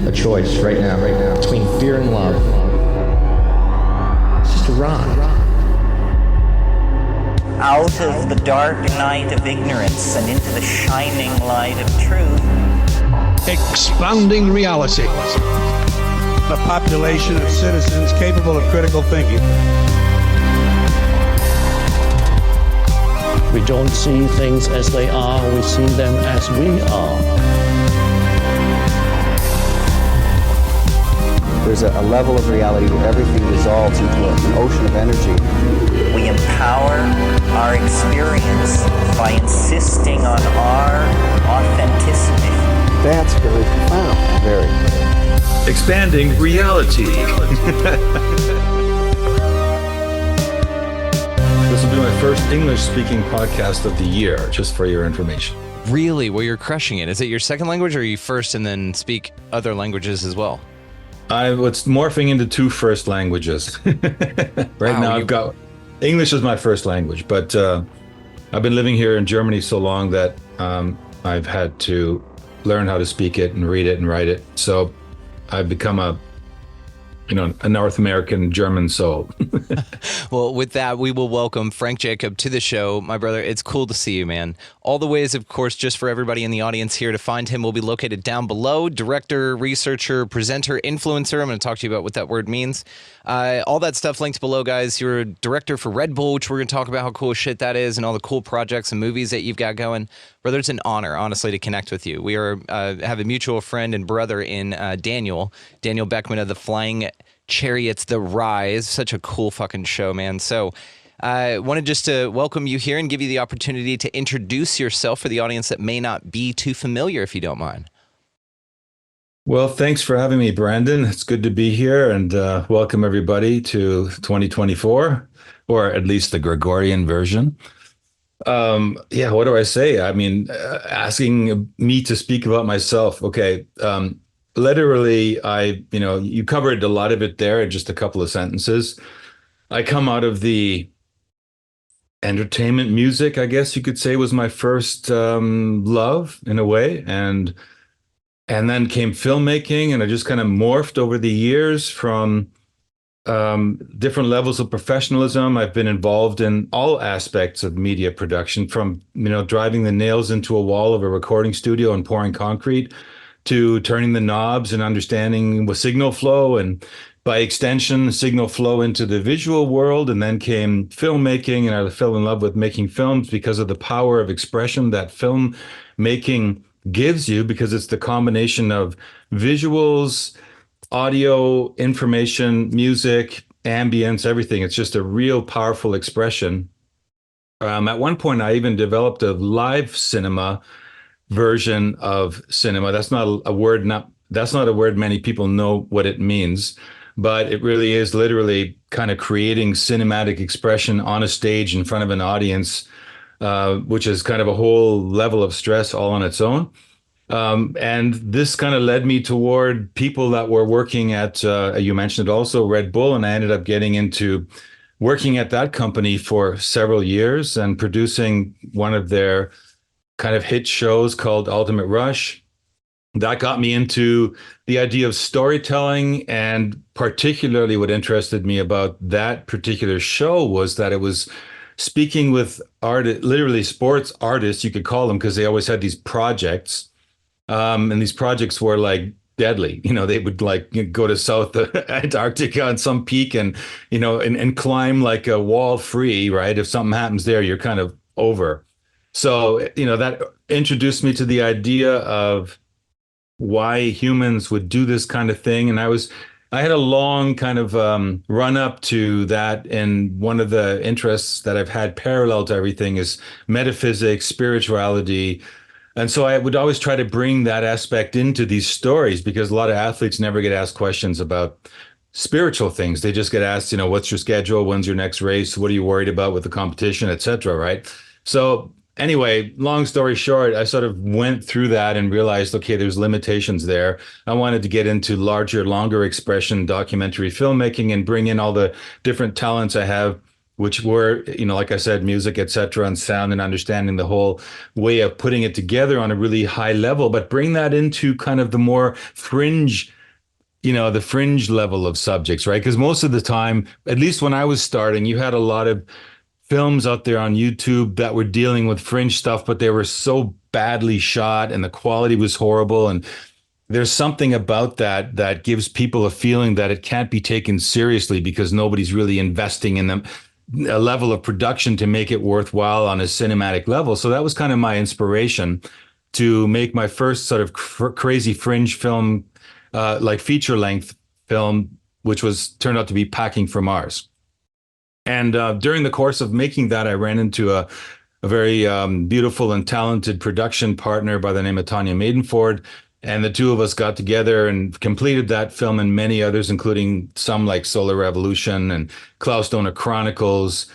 a choice right now, between fear and love. It's just a rock. Out of the dark night of ignorance and into the shining light of truth. Expanding reality. A population of citizens capable of critical thinking. We don't see things as they are, we see them as we are. There's a level of reality where everything dissolves into an ocean of energy. We empower our experience by insisting on our authenticity. That's very profound. Very. Expanding reality. This will be my first English-speaking podcast of the year, just for your information. Really? Well, you're crushing it. Is it your second language, or are you first and then speak other languages as well? It's morphing into two first languages. Right now, I've got English as my first language, but I've been living here in Germany so long that I've had to learn how to speak it and read it and write it. So I've become a North American German soul. Well, with that, we will welcome Frank Jacob to the show. My brother, it's cool to see you, man. All the ways, of course, just for everybody in the audience here to find him will be located down below. Director, researcher, presenter, influencer. I'm going to talk to you about what that word means. All that stuff linked below, guys. You're a director for Red Bull, which we're going to talk about how cool shit that is and all the cool projects and movies that you've got going. Brother, it's an honor, honestly, to connect with you. We have a mutual friend and brother in Daniel Beckman of the Flying Chariots, The Rise. Such a cool fucking show, man. So I wanted just to welcome you here and give you the opportunity to introduce yourself for the audience that may not be too familiar, if you don't mind. Well, thanks for having me, Brandon. It's good to be here, and welcome everybody to 2024, or at least the Gregorian version. Yeah, what do I say? I mean, asking me to speak about myself. Okay. Literally, you covered a lot of it there in just a couple of sentences. I come out of the entertainment music, I guess you could say, was my first love in a way. And then came filmmaking, and I just kind of morphed over the years from different levels of professionalism. I've been involved in all aspects of media production, from, driving the nails into a wall of a recording studio and pouring concrete, to turning the knobs and understanding what signal flow, and by extension, signal flow into the visual world. And then came filmmaking, and I fell in love with making films because of the power of expression that filmmaking gives you, because it's the combination of visuals, audio, information, music, ambience, everything. It's just a real powerful expression. At one point, I even developed a live cinema version of cinema. That's not a word many people know what it means, but it really is literally kind of creating cinematic expression on a stage in front of an audience, which is kind of a whole level of stress all on its own. And this kind of led me toward people that were working at, you mentioned it also, Red Bull, and I ended up getting into working at that company for several years and producing one of their kind of hit shows called Ultimate Rush. That got me into the idea of storytelling, and particularly what interested me about that particular show was that it was speaking with literally sports artists, you could call them, because they always had these projects. And these projects were like deadly. They would like go to South Antarctica on some peak and climb like a wall free, right? If something happens there, you're kind of over. So, that introduced me to the idea of why humans would do this kind of thing. And I had a long kind of run up to that. And one of the interests that I've had parallel to everything is metaphysics, spirituality. And so I would always try to bring that aspect into these stories, because a lot of athletes never get asked questions about spiritual things. They just get asked, what's your schedule? When's your next race? What are you worried about with the competition, et cetera, right? So anyway, long story short, I sort of went through that and realized, okay, there's limitations there. I wanted to get into larger, longer expression documentary filmmaking and bring in all the different talents I have, which were, like I said, music, et cetera, and sound, and understanding the whole way of putting it together on a really high level, but bring that into kind of the more fringe the fringe level of subjects, right? Because most of the time, at least when I was starting, you had a lot of films out there on YouTube that were dealing with fringe stuff, but they were so badly shot and the quality was horrible. And there's something about that gives people a feeling that it can't be taken seriously because nobody's really investing in them a level of production to make it worthwhile on a cinematic level. So that was kind of my inspiration to make my first sort of crazy fringe film, like feature length film, which was turned out to be Packing for Mars. And during the course of making that, I ran into a very beautiful and talented production partner by the name of Tanya Maidenford. And the two of us got together and completed that film and many others, including some like Solar Revolution and Klaus Dona Chronicles.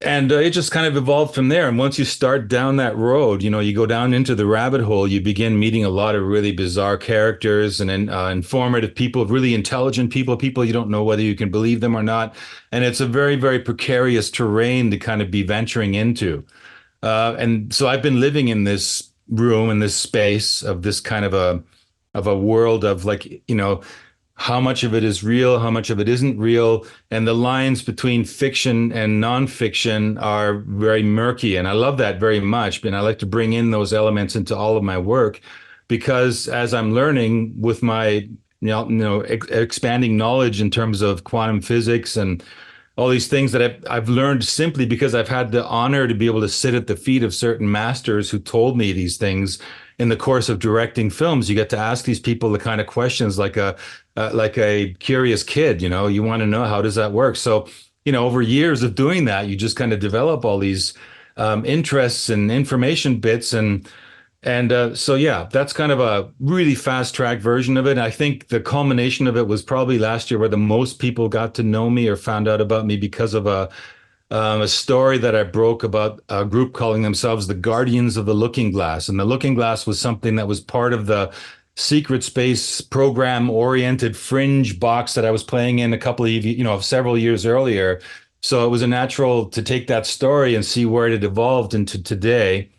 And it just kind of evolved from there. And once you start down that road, you go down into the rabbit hole, you begin meeting a lot of really bizarre characters and informative people, really intelligent people you don't know whether you can believe them or not. And it's a very, very precarious terrain to kind of be venturing into. And so I've been living in this room, in this space of this kind of a world of like, how much of it is real, how much of it isn't real. And the lines between fiction and nonfiction are very murky. And I love that very much. And I like to bring in those elements into all of my work because as I'm learning with my, expanding knowledge in terms of quantum physics and all these things that I've learned simply because I've had the honor to be able to sit at the feet of certain masters who told me these things in the course of directing films. You get to ask these people the kind of questions like a curious kid, you want to know, how does that work? So, over years of doing that, you just kind of develop all these interests and information bits. So, yeah, that's kind of a really fast track version of it. I think the culmination of it was probably last year where the most people got to know me or found out about me because of a story that I broke about a group calling themselves the Guardians of the Looking Glass. And the Looking Glass was something that was part of the secret space program oriented fringe box that I was playing in a couple of, several years earlier. So it was a natural to take that story and see where it evolved into today.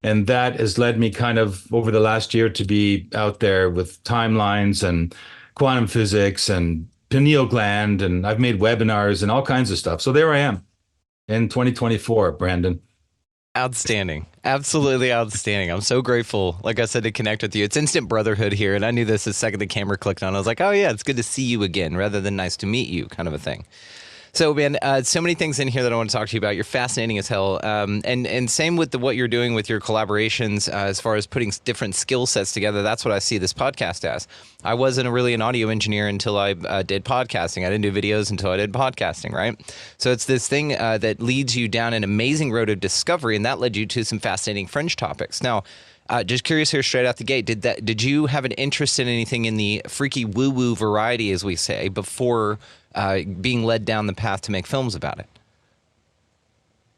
And that has led me kind of over the last year to be out there with timelines and quantum physics and pineal gland. And I've made webinars and all kinds of stuff. So there I am in 2024, Brandon. Outstanding. Absolutely outstanding. I'm so grateful, like I said, to connect with you. It's instant brotherhood here. And I knew this the second the camera clicked on. I was like, oh, yeah, it's good to see you again rather than nice to meet you kind of a thing. So, man, so many things in here that I want to talk to you about. You're fascinating as hell. And same with what you're doing with your collaborations as far as putting different skill sets together. That's what I see this podcast as. I wasn't really an audio engineer until I did podcasting. I didn't do videos until I did podcasting, right? So it's this thing that leads you down an amazing road of discovery, and that led you to some fascinating fringe topics. Now, just curious here straight out the gate, did you have an interest in anything in the freaky woo-woo variety, as we say, before being led down the path to make films about it?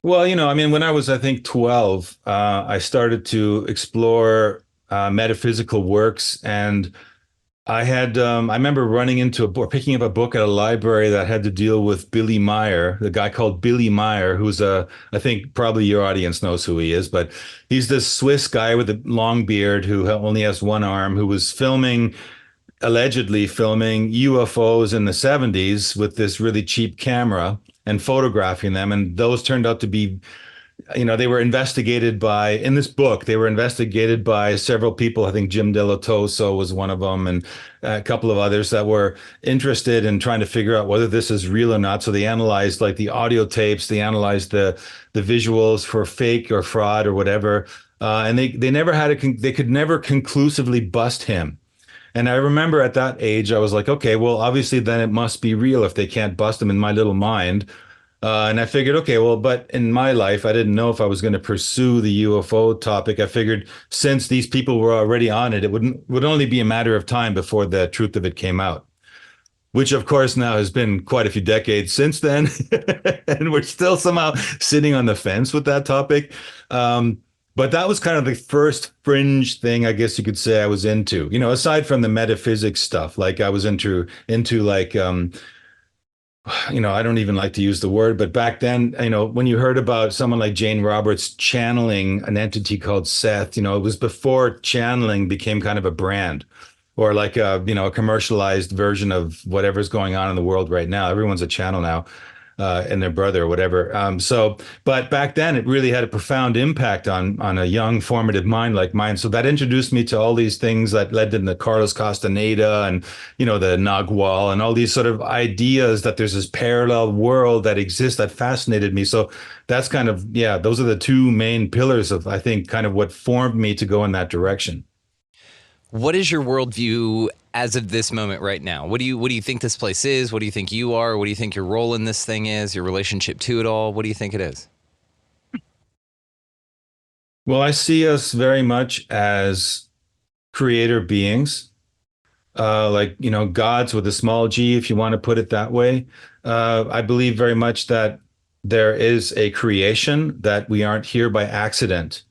Well, when I was, I think, 12, I started to explore metaphysical works. And I remember running into a book, picking up a book at a library that had to deal with Billy Meyer, the guy called Billy Meyer, who's I think probably your audience knows who he is, but he's this Swiss guy with a long beard who only has one arm, who was allegedly filming UFOs in the 70s with this really cheap camera and photographing them. And those turned out to be, they were investigated in this book, they were investigated by several people. I think Jim Delatoso was one of them, and a couple of others that were interested in trying to figure out whether this is real or not. So they analyzed like the audio tapes, they analyzed the visuals for fake or fraud or whatever. And they could never conclusively bust him. And I remember at that age, I was like, okay, well, obviously then it must be real if they can't bust him in my little mind. And I figured, okay, well, but in my life, I didn't know if I was going to pursue the UFO topic. I figured since these people were already on it, would only be a matter of time before the truth of it came out, which of course now has been quite a few decades since then. And we're still somehow sitting on the fence with that topic. But that was kind of the first fringe thing, I guess you could say I was into, aside from the metaphysics stuff. Like I was into like, I don't even like to use the word, but back then, when you heard about someone like Jane Roberts channeling an entity called Seth, it was before channeling became kind of a brand. or like a commercialized version of whatever's going on in the world right now. Everyone's a channel now, and their brother or whatever. But back then it really had a profound impact on a young formative mind like mine. So that introduced me to all these things that led to the Carlos Castaneda and, the Nagual and all these sort of ideas that there's this parallel world that exists that fascinated me. So that's kind of, those are the two main pillars of, I think, kind of what formed me to go in that direction. What is your worldview as of this moment right now? What do you think this place is? What do you think you are? What do you think your role in this thing is? Your relationship to it all? What do you think it is? Well, I see us very much as creator beings, gods with a small g, if you want to put it that way. I believe very much that there is a creation, that we aren't here by accident,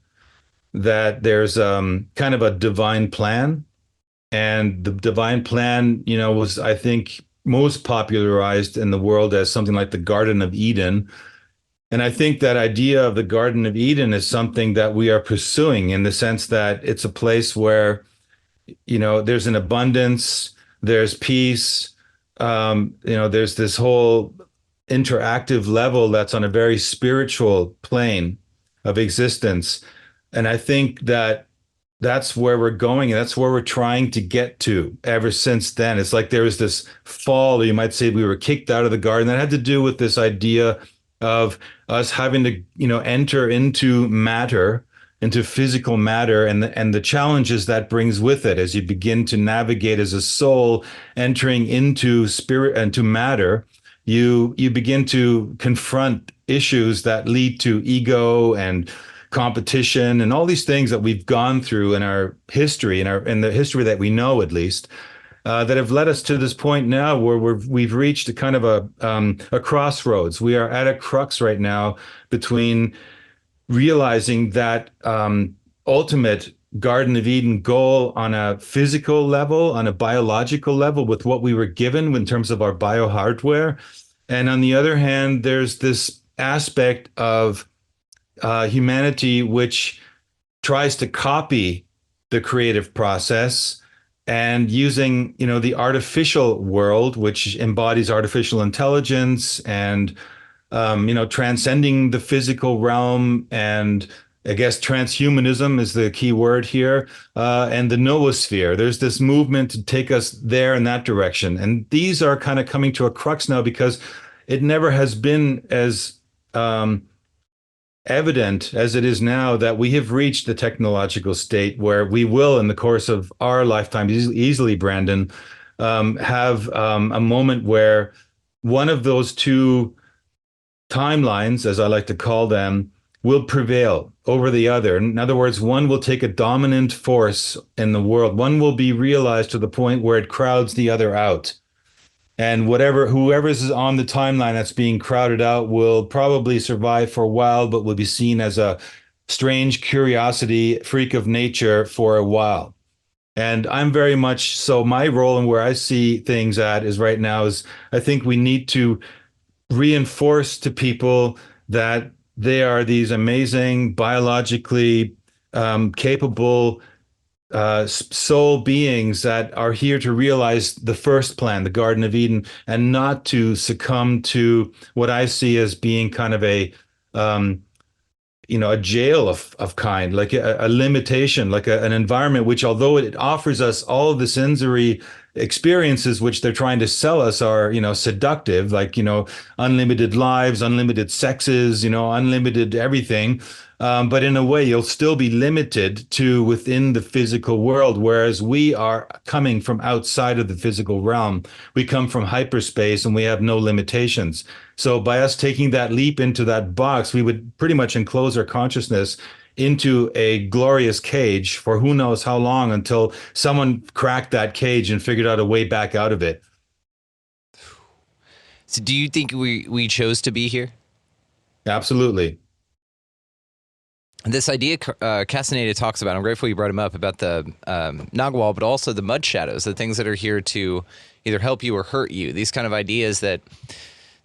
that there's kind of a divine plan. And the divine plan, was, I think, most popularized in the world as something like the Garden of Eden. And I think that idea of the Garden of Eden is something that we are pursuing, in the sense that it's a place where, there's an abundance, there's peace, there's this whole interactive level that's on a very spiritual plane of existence. And I think that that's where we're going, and that's where we're trying to get to ever since then. It's like there was this fall, or you might say we were kicked out of the garden. That had to do with this idea of us having to, enter into matter, into physical matter, and the challenges that brings with it as you begin to navigate as a soul, entering into spirit and to matter. You begin to confront issues that lead to ego and competition and all these things that we've gone through in our history, in the history that we know, at least, that have led us to this point now where we've reached a kind of a crossroads. We are at a crux right now between realizing that ultimate Garden of Eden goal on a physical level, on a biological level, with what we were given in terms of our biohardware, and on the other hand, there's this aspect of humanity which tries to copy the creative process, and using the artificial world, which embodies artificial intelligence and transcending the physical realm, and I guess transhumanism is the key word here, and the noosphere. There's this movement to take us there in that direction, and these are kind of coming to a crux now, because it never has been as evident as it is now that we have reached the technological state where we will, in the course of our lifetime, easily, Brandon, have a moment where one of those two timelines, as I like to call them, will prevail over the other. In other words, one will take a dominant force in the world. One will be realized to the point where it crowds the other out. And whoever's on the timeline that's being crowded out will probably survive for a while, but will be seen as a strange curiosity, freak of nature for a while. And I'm very much so, my role and where I see things at is right now is, I think we need to reinforce to people that they are these amazing, biologically capable soul beings that are here to realize the first plan, the Garden of Eden, and not to succumb to what I see as being kind of a jail of kind, like a limitation, like an environment which, although it offers us all of the sensory experiences which they're trying to sell us, are seductive, like unlimited lives, unlimited sexes, unlimited everything. But in a way, you'll still be limited to within the physical world, whereas we are coming from outside of the physical realm. We come from hyperspace and we have no limitations. So by us taking that leap into that box, we would pretty much enclose our consciousness into a glorious cage for who knows how long, until someone cracked that cage and figured out a way back out of it. So do you think we chose to be here? Absolutely. This idea Castaneda talks about, I'm grateful you brought him up, about the Nagual, but also the mud shadows, the things that are here to either help you or hurt you. These kind of ideas that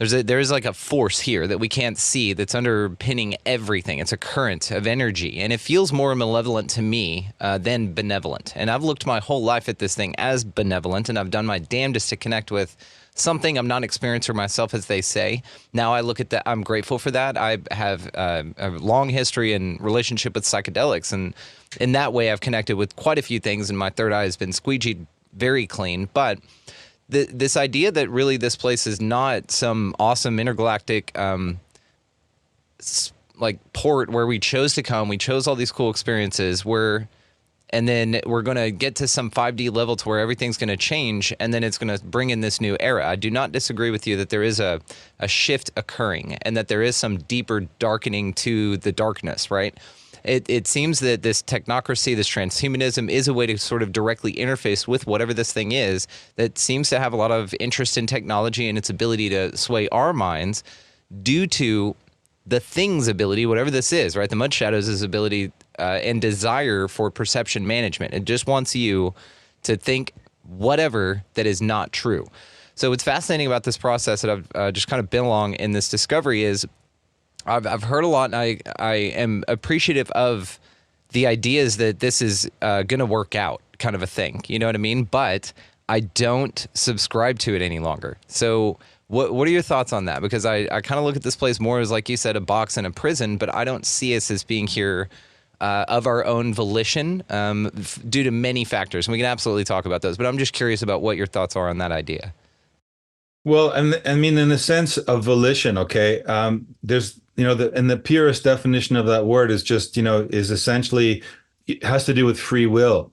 there is like a force here that we can't see that's underpinning everything. It's a current of energy, and it feels more malevolent to me than benevolent. And I've looked my whole life at this thing as benevolent, and I've done my damnedest to connect with something I'm not an experiencer myself, as they say. Now I look at that, I'm grateful for that. I have a long history and relationship with psychedelics, and in that way I've connected with quite a few things, and my third eye has been squeegeed very clean. But this idea that really this place is not some awesome intergalactic like port where we chose to come, we chose all these cool experiences, and then we're going to get to some 5D level to where everything's going to change, and then it's going to bring in this new era. I do not disagree with you that there is a shift occurring, and that there is some deeper darkening to the darkness, right? It seems that this technocracy, this transhumanism, is a way to sort of directly interface with whatever this thing is that seems to have a lot of interest in technology and its ability to sway our minds due to the thing's ability, whatever this is, right? The Mud Shadows' ability and desire for perception management. It just wants you to think whatever that is not true. So what's fascinating about this process that I've just kind of been along in this discovery is I've heard a lot, and I am appreciative of the ideas that this is going to work out, kind of a thing. You know what I mean? But I don't subscribe to it any longer. So what are your thoughts on that? Because I kind of look at this place more as, like you said, a box and a prison, but I don't see us as being here of our own volition due to many factors. And we can absolutely talk about those, but I'm just curious about what your thoughts are on that idea. Well, and I mean, in the sense of volition, okay, there's, and the purest definition of that word is just, is essentially, it has to do with free will.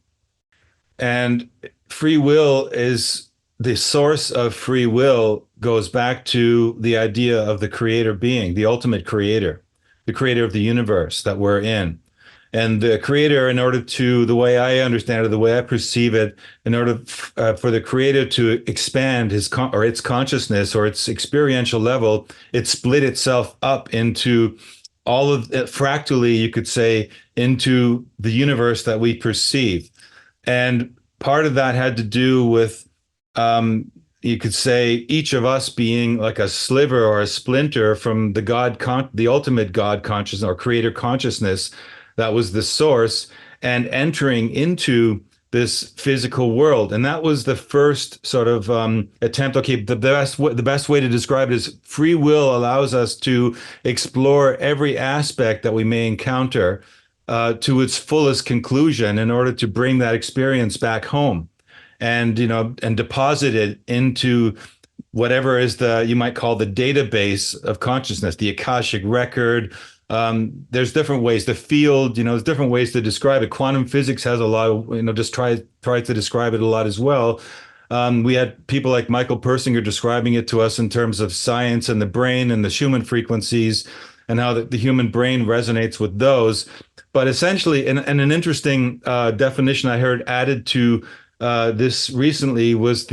And free will is the source of free will goes back to the idea of the creator being, the ultimate creator, the creator of the universe that we're in. And the creator, in order to, the way I understand it, the way I perceive it, in order for the creator to expand its consciousness or its experiential level, it split itself up into all of it, fractally, you could say, into the universe that we perceive. And part of that had to do with, you could say, each of us being like a sliver or a splinter from the ultimate God consciousness or creator consciousness. That was the source, and entering into this physical world. And that was the first sort of attempt. Okay, the best way to describe it is free will allows us to explore every aspect that we may encounter to its fullest conclusion in order to bring that experience back home and, and deposit it into whatever is you might call the database of consciousness, the Akashic record. There's different ways. The field, there's different ways to describe it. Quantum physics has a lot of, just try to describe it a lot as well. We had people like Michael Persinger describing it to us in terms of science and the brain and the Schumann frequencies and how the human brain resonates with those. But essentially, and an interesting definition I heard added to this recently was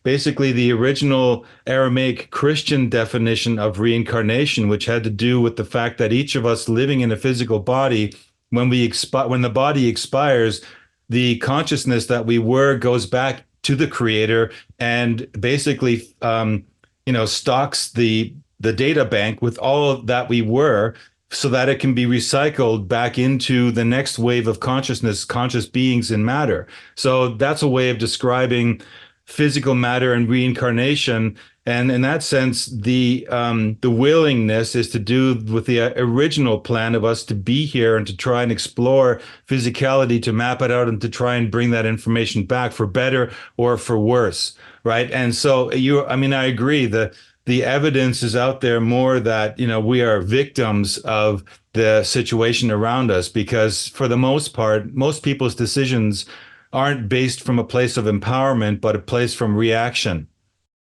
basically the original Aramaic Christian definition of reincarnation, which had to do with the fact that each of us living in a physical body, when the body expires, the consciousness that we were goes back to the creator and basically, stocks the data bank with all of that we were, so that it can be recycled back into the next wave of consciousness, conscious beings in matter. So that's a way of describing physical matter and reincarnation. And in that sense, the willingness is to do with the original plan of us to be here and to try and explore physicality, to map it out and to try and bring that information back for better or for worse, right? And so I agree that the evidence is out there more that, we are victims of the situation around us, because for the most part, most people's decisions aren't based from a place of empowerment, but a place from reaction.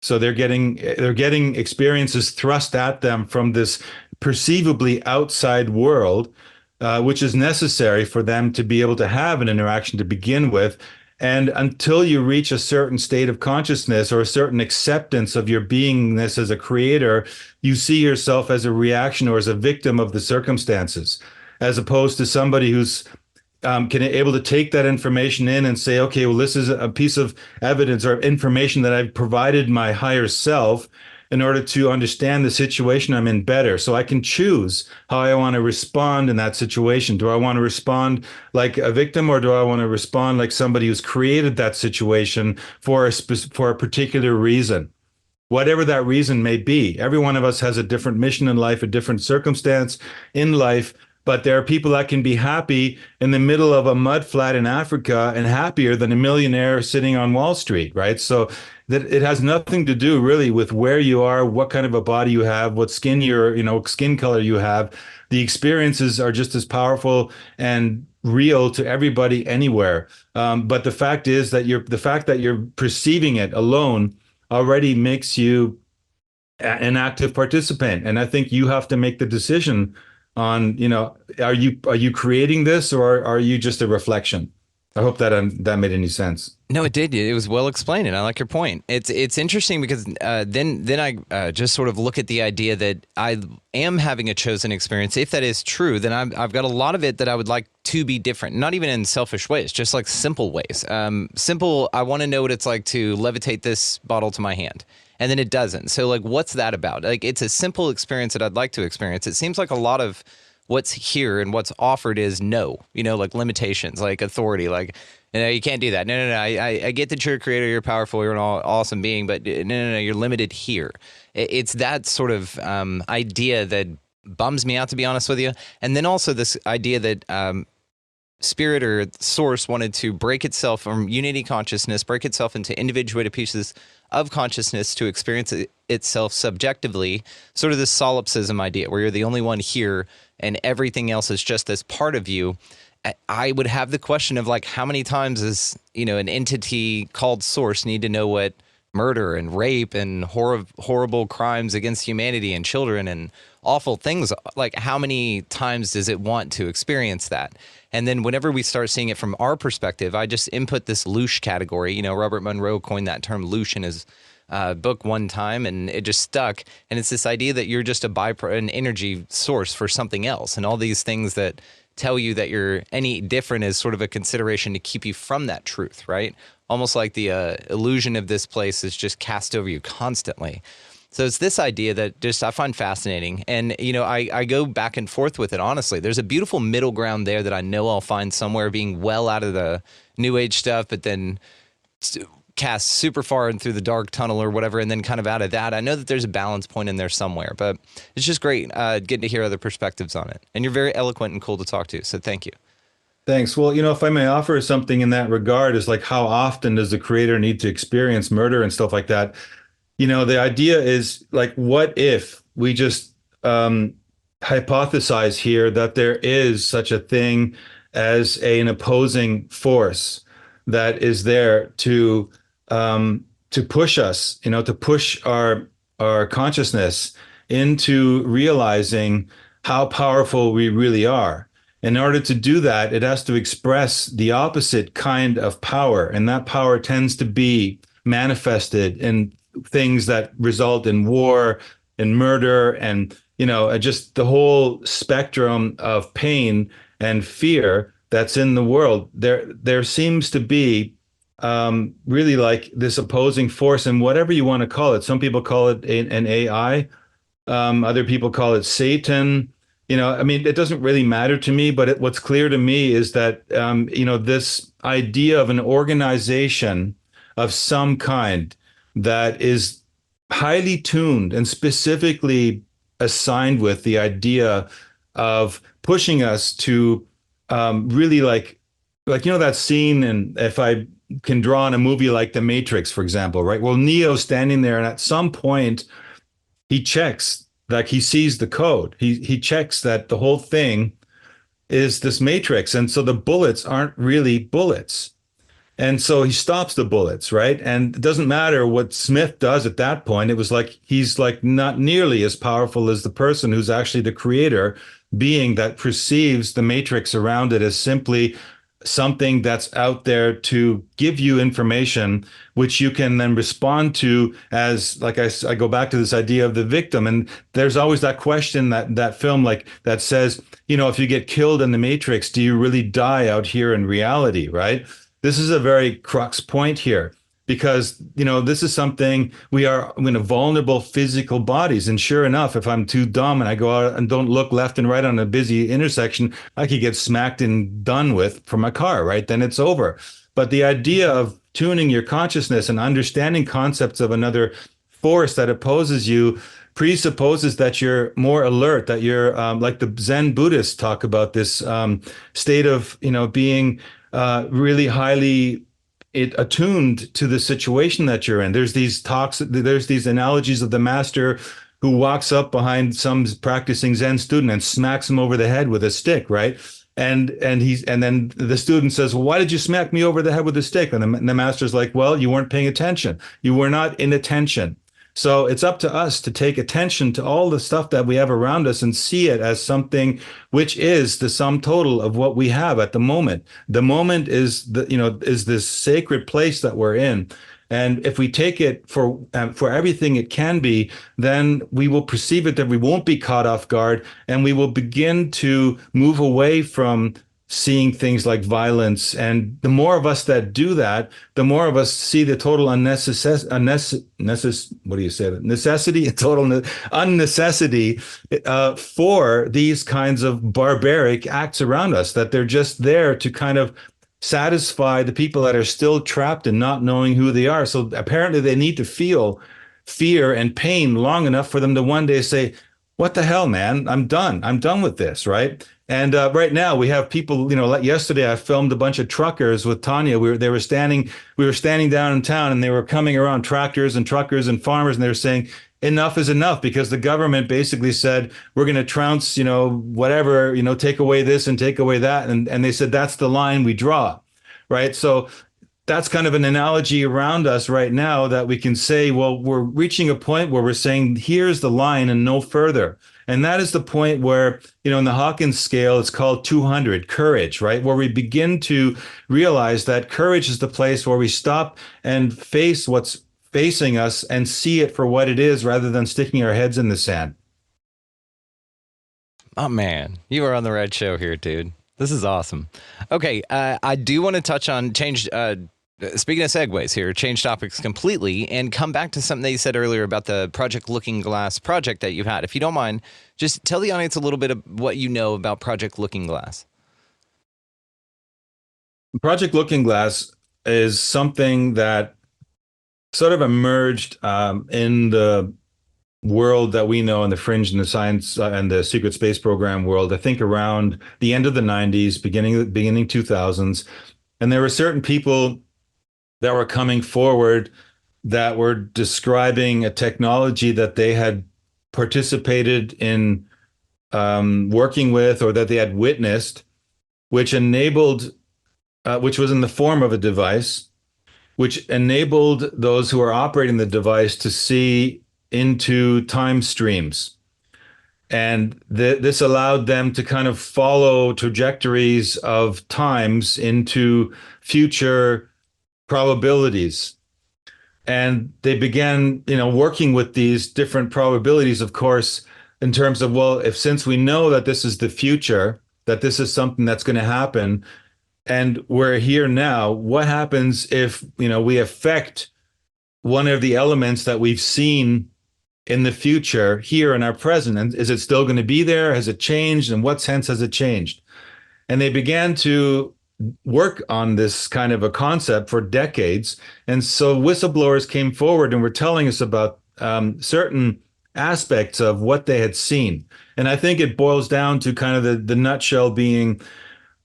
So they're getting experiences thrust at them from this perceivably outside world, which is necessary for them to be able to have an interaction to begin with. And until you reach a certain state of consciousness or a certain acceptance of your beingness as a creator, you see yourself as a reaction or as a victim of the circumstances, as opposed to somebody who's able to take that information in and say, okay, well, this is a piece of evidence or information that I've provided my higher self, in order to understand the situation I'm in better, so I can choose how I want to respond in that situation. Do I want to respond like a victim, or do I want to respond like somebody who's created that situation for a particular reason? Whatever that reason may be. Every one of us has a different mission in life, a different circumstance in life. But there are people that can be happy in the middle of a mud flat in Africa and happier than a millionaire sitting on Wall Street, right? So that it has nothing to do really with where you are, what kind of a body you have, what skin color you have. The experiences are just as powerful and real to everybody anywhere. But the fact is that the fact that you're perceiving it alone already makes you an active participant. And I think you have to make the decision on, are you creating this, or are you just a reflection? I hope that that made any sense. No, it did. It was well explained, and I like your point. It's interesting because then I just sort of look at the idea that I am having a chosen experience. If that is true, then I've got a lot of it that I would like to be different, not even in selfish ways, just like simple ways. Simple, I want to know what it's like to levitate this bottle to my hand, and then it doesn't. So like, what's that about? Like, it's a simple experience that I'd like to experience. It seems like a lot of what's here and what's offered is no, like limitations, like authority, like, you can't do that. No. I get that you're a creator, you're powerful, you're an awesome being, but no, you're limited here. It's that sort of idea that bums me out, to be honest with you. And then also this idea that spirit or source wanted to break itself from unity consciousness, break itself into individuated pieces of consciousness to experience itself subjectively, sort of this solipsism idea where you're the only one here and everything else is just this part of you. I would have the question of like, how many times does, an entity called source need to know what murder and rape and horrible crimes against humanity and children and awful things, like how many times does it want to experience that? And then whenever we start seeing it from our perspective, I just input this loosh category. Robert Monroe coined that term loosh in his book one time, and it just stuck. And it's this idea that you're just an energy source for something else, and all these things that tell you that you're any different is sort of a consideration to keep you from that truth, right? Almost like the illusion of this place is just cast over you constantly. So it's this idea that just I find fascinating. And, I go back and forth with it, honestly. There's a beautiful middle ground there that I know I'll find somewhere, being well out of the New Age stuff, but then cast super far in through the dark tunnel or whatever, and then kind of out of that. I know that there's a balance point in there somewhere, but it's just great getting to hear other perspectives on it. And you're very eloquent and cool to talk to, so thank you. Thanks. Well, if I may offer something in that regard, is like, how often does the creator need to experience murder and stuff like that? The idea is like, what if we just hypothesize here that there is such a thing as an opposing force that is there to push us, to push our consciousness into realizing how powerful we really are. In order to do that, it has to express the opposite kind of power, and that power tends to be manifested in things that result in war and murder and just the whole spectrum of pain and fear that's in the world. There seems to be really like this opposing force, and whatever you want to call it. Some people call it an AI. Other people call it Satan. It doesn't really matter to me, but what's clear to me is that, this idea of an organization of some kind that is highly tuned and specifically assigned with the idea of pushing us to really like that scene, and if I can draw on a movie like The Matrix, for example, right? Well, Neo's standing there, and at some point he checks, like he sees the code. He checks that the whole thing is this matrix, and so the bullets aren't really bullets. And so he stops the bullets, right? And it doesn't matter what Smith does at that point. It was like he's like not nearly as powerful as the person who's actually the creator being that perceives the matrix around it as simply something that's out there to give you information, which you can then respond to as, like I go back to this idea of the victim. And there's always that question, that film, like that says, if you get killed in the matrix, do you really die out here in reality, right? This is a very crux point here. because this is something we are in a vulnerable physical bodies. And sure enough, if I'm too dumb and I go out and don't look left and right on a busy intersection, I could get smacked and done with from a car, right? Then it's over. But the idea of tuning your consciousness and understanding concepts of another force that opposes you presupposes that you're more alert, that you're like the Zen Buddhists talk about this state of being really highly attuned to the situation that you're in. There's these talks, there's these analogies of the master who walks up behind some practicing Zen student and smacks him over the head with a stick, right? And then the student says, well, why did you smack me over the head with a stick? And the master's like, well, you weren't paying attention. You were not in attention. So it's up to us to take attention to all the stuff that we have around us and see it as something which is the sum total of what we have at the moment. The moment is is this sacred place that we're in. And if we take it for everything it can be, then we will perceive it that we won't be caught off guard, and we will begin to move away from seeing things like violence. And the more of us that do that, the more of us see the total unnecessity, for these kinds of barbaric acts around us, that they're just there to kind of satisfy the people that are still trapped and not knowing who they are. So apparently they need to feel fear and pain long enough for them to one day say, what the hell, man, I'm done with this, right? And right now we have people, like yesterday I filmed a bunch of truckers with Tanya. We were standing down in town, and they were coming around truckers and farmers, and they were saying, enough is enough, because the government basically said, we're going to trounce, whatever, take away this and take away that. And they said, that's the line we draw, right? So that's kind of an analogy around us right now, that we can say, well, we're reaching a point where we're saying, here's the line and no further. And that is the point where, in the Hawkins scale, it's called 200, courage, right? Where we begin to realize that courage is the place where we stop and face what's facing us and see it for what it is, rather than sticking our heads in the sand. Oh, man, you are on the right show here, dude. This is awesome. Okay, I do want to touch on speaking of segues here, change topics completely and come back to something that you said earlier about the Project Looking Glass project that you've had. If you don't mind, just tell the audience a little bit of what you know about Project Looking Glass. Project Looking Glass is something that sort of emerged in the world that we know, in the fringe and the science and the secret space program world, I think around the end of the 90s, beginning 2000s. And there were certain people that were coming forward that were describing a technology that they had participated in working with, or that they had witnessed, which enabled, which was in the form of a device, which enabled those who are operating the device to see into time streams. And this allowed them to kind of follow trajectories of times into future probabilities. And they began, working with these different probabilities, of course, in terms of, well, since we know that this is the future, that this is something that's going to happen, and we're here now, what happens if, we affect one of the elements that we've seen in the future here in our present? And is it still going to be there? Has it changed? In what sense has it changed? And they began to work on this kind of a concept for decades. And so whistleblowers came forward and were telling us about certain aspects of what they had seen. And I think it boils down to kind of the nutshell being,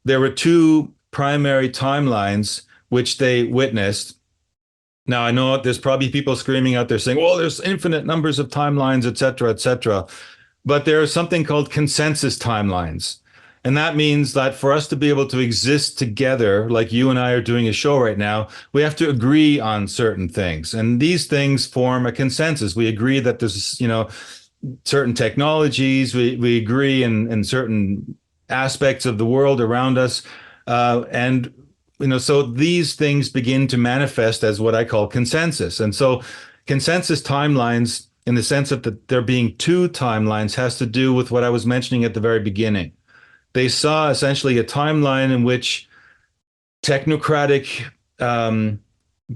there were two primary timelines which they witnessed. Now, I know there's probably people screaming out there saying, well, there's infinite numbers of timelines, et cetera, et cetera. But there's something called consensus timelines. And that means that for us to be able to exist together, like you and I are doing a show right now, we have to agree on certain things. And these things form a consensus. We agree that there's, certain technologies, we agree in certain aspects of the world around us. And so these things begin to manifest as what I call consensus. And so consensus timelines, in the sense of that there being two timelines, has to do with what I was mentioning at the very beginning. They saw essentially a timeline in which technocratic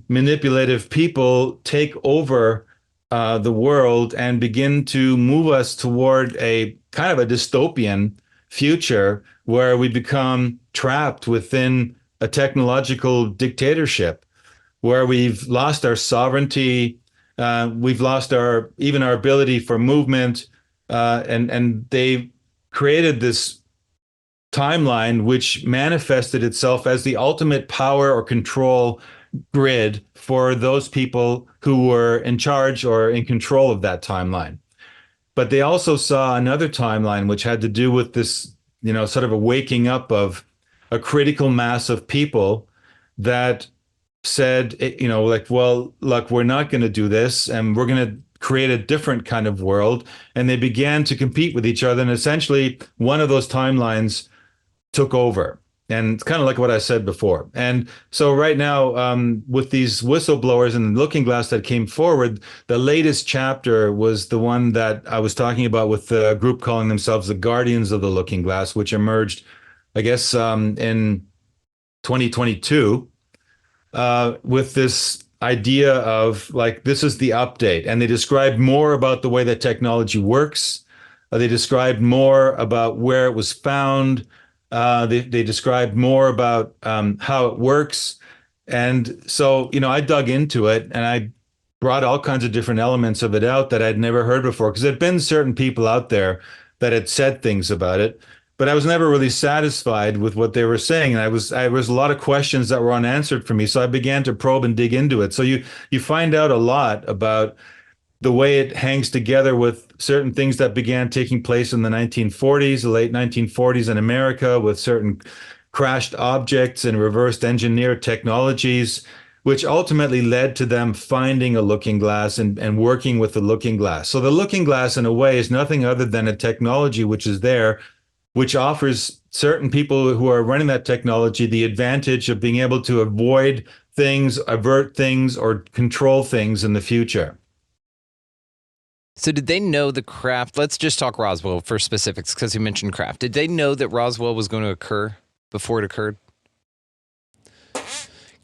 manipulative people take over the world and begin to move us toward a kind of a dystopian future where we become trapped within a technological dictatorship, where we've lost our sovereignty, we've lost our even our ability for movement, and they created this timeline which manifested itself as the ultimate power or control grid for those people who were in charge or in control of that timeline. But they also saw another timeline which had to do with this, sort of a waking up of a critical mass of people that said, like, well, look, we're not going to do this, and we're going to create a different kind of world. And they began to compete with each other. And essentially, one of those timelines took over. And it's kind of like what I said before. And so right now, with these whistleblowers and the looking glass that came forward, the latest chapter was the one that I was talking about with the group calling themselves the Guardians of the Looking Glass, which emerged, I guess, in 2022, with this idea of like, this is the update. And they described more about the way that technology works. They described more about where it was found. They described more about how it works. And so, I dug into it and I brought all kinds of different elements of it out that I'd never heard before, because there'd been certain people out there that had said things about it, but I was never really satisfied with what they were saying. And there was a lot of questions that were unanswered for me. So I began to probe and dig into it. So you find out a lot about the way it hangs together with certain things that began taking place in the 1940s, the late 1940s in America, with certain crashed objects and reversed engineered technologies, which ultimately led to them finding a looking glass and working with the looking glass. So the looking glass, in a way, is nothing other than a technology which is there, which offers certain people who are running that technology the advantage of being able to avoid things, avert things, or control things in the future. So did they know the craft? Let's just talk Roswell for specifics, because you mentioned craft. Did they know that Roswell was going to occur before it occurred?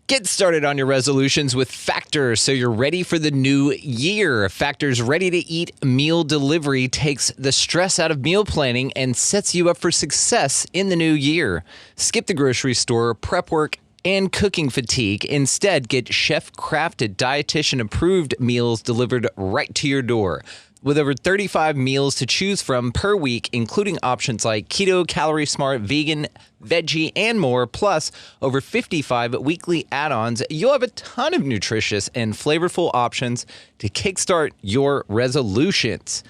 Get started on your resolutions with Factor so you're ready for the new year. Factor's ready-to-eat meal delivery takes the stress out of meal planning and sets you up for success in the new year. Skip the grocery store, prep work, and cooking fatigue. Instead, get chef-crafted, dietitian-approved meals delivered right to your door. With over 35 meals to choose from per week, including options like keto, calorie smart, vegan, veggie, and more, plus over 55 weekly add-ons, you'll have a ton of nutritious and flavorful options to kickstart your resolutions.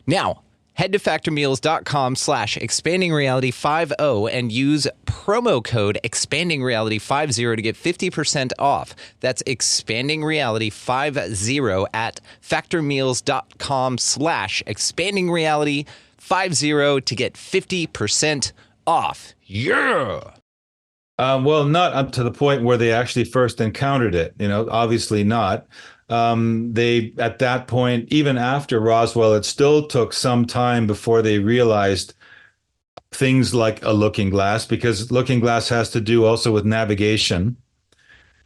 Now, head to factormeals.com/expandingreality50 and use promo code expandingreality50 to get 50% off. That's expandingreality50 at factormeals.com/expandingreality50 to get 50% off. Yeah. Well, not up to the point where they actually first encountered it, obviously not. They, at that point, even after Roswell, it still took some time before they realized things like a looking glass, because looking glass has to do also with navigation.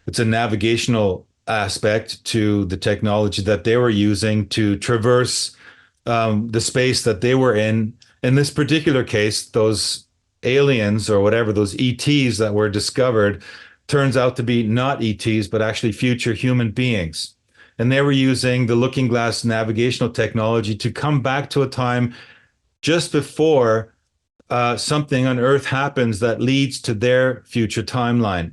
It's a navigational aspect to the technology that they were using to traverse the space that they were in. In this particular case, those aliens or whatever, those ETs that were discovered, turns out to be not ETs, but actually future human beings. And they were using the looking glass navigational technology to come back to a time just before something on Earth happens that leads to their future timeline.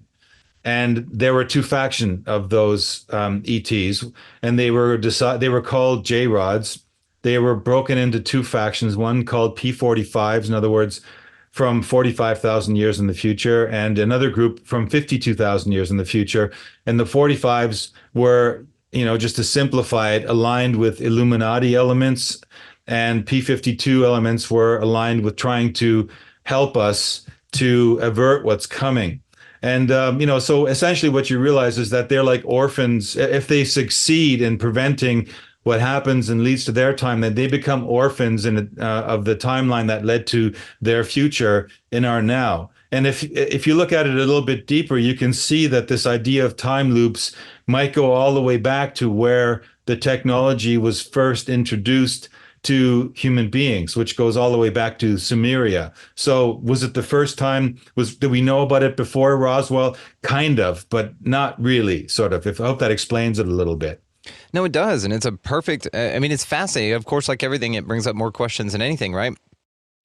And there were two factions of those ETs, and they were called J-Rods. They were broken into two factions, one called P45s, in other words, from 45,000 years in the future, and another group from 52,000 years in the future. And the 45s were, just to simplify it, aligned with Illuminati elements, and P52 elements were aligned with trying to help us to avert what's coming. And, so essentially what you realize is that they're like orphans. If they succeed in preventing what happens and leads to their time, then they become orphans of the timeline that led to their future in our now. And if you look at it a little bit deeper, you can see that this idea of time loops might go all the way back to where the technology was first introduced to human beings, which goes all the way back to Sumeria. So was it the first time? Did we know about it before Roswell? Kind of, but not really, sort of. I hope that explains it a little bit. No, it does. And it's a perfect, I mean, it's fascinating. Of course, like everything, it brings up more questions than anything, right?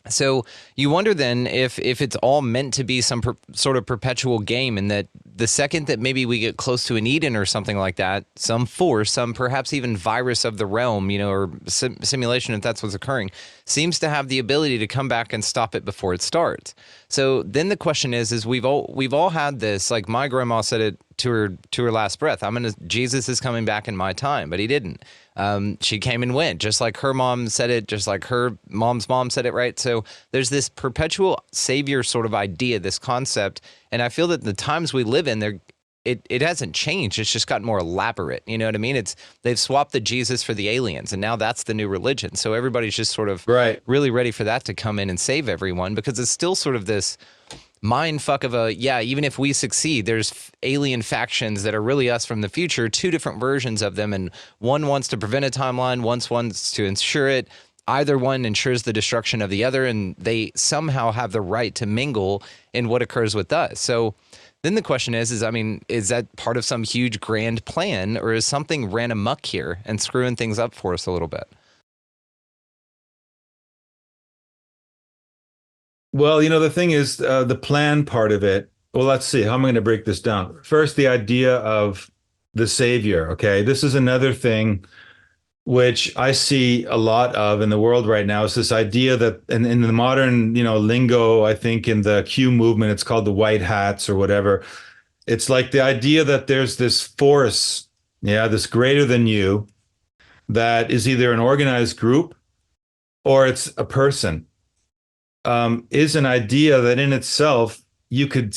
So you wonder then if it's all meant to be some sort of perpetual game, and that the second that maybe we get close to an Eden or something like that, some force, some perhaps even virus of the realm, or simulation, if that's what's occurring, seems to have the ability to come back and stop it before it starts. So then the question is we've all had this, like my grandma said it to her last breath. Jesus is coming back in my time, but he didn't. She came and went, just like her mom said it, just like her mom's mom said it, right? So there's this perpetual savior sort of idea, this concept, and I feel that the times we live in, it hasn't changed. It's just gotten more elaborate. You know what I mean? They've swapped the Jesus for the aliens, and now that's the new religion. So everybody's just sort of really ready for that to come in and save everyone, because it's still sort of this mind fuck of even if we succeed, there's alien factions that are really us from the future, two different versions of them, and one wants to prevent a timeline, one wants to ensure it. Either one ensures the destruction of the other, and they somehow have the right to mingle in what occurs with us. So then the question is that part of some huge grand plan, or is something ran amok here and screwing things up for us a little bit? Well, the thing is, the plan part of it. Well, let's see. How am I going to break this down? First, the idea of the savior. Okay, this is another thing which I see a lot of in the world right now. Is this idea that in the modern, lingo, I think in the Q movement, it's called the white hats or whatever. It's like the idea that there's this force, this greater than you, that is either an organized group or it's a person. Is an idea that in itself you could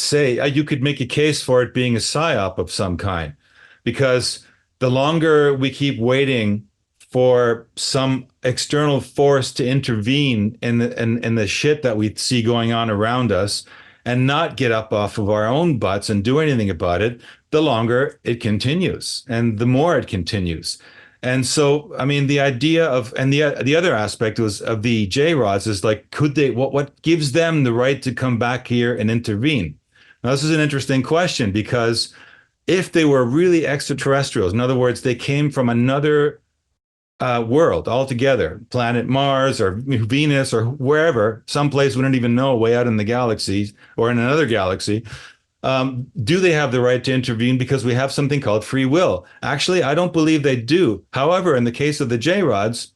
make a case for it being a psyop of some kind, because the longer we keep waiting for some external force to intervene in the shit that we see going on around us and not get up off of our own butts and do anything about it, the longer it continues and the more it continues. And so, the idea of, and the other aspect was of the J-Rods is like, could they, what gives them the right to come back here and intervene? Now, this is an interesting question, because if they were really extraterrestrials, in other words, they came from another world altogether, planet Mars or Venus or wherever, someplace we don't even know, way out in the galaxies or in another galaxy, do they have the right to intervene because we have something called free will? Actually, I don't believe they do. However, in the case of the J-Rods,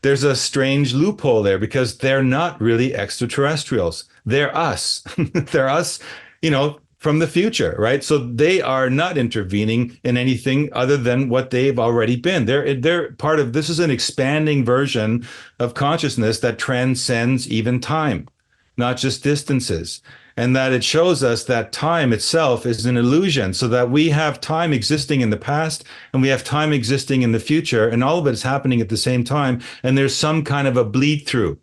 there's a strange loophole there, because they're not really extraterrestrials. They're us. They're us, from the future, right? So they are not intervening in anything other than what they've already been. They're part of, this is an expanding version of consciousness that transcends even time, not just distances. And that it shows us that time itself is an illusion, so that we have time existing in the past and we have time existing in the future, and all of it is happening at the same time, and there's some kind of a bleed through.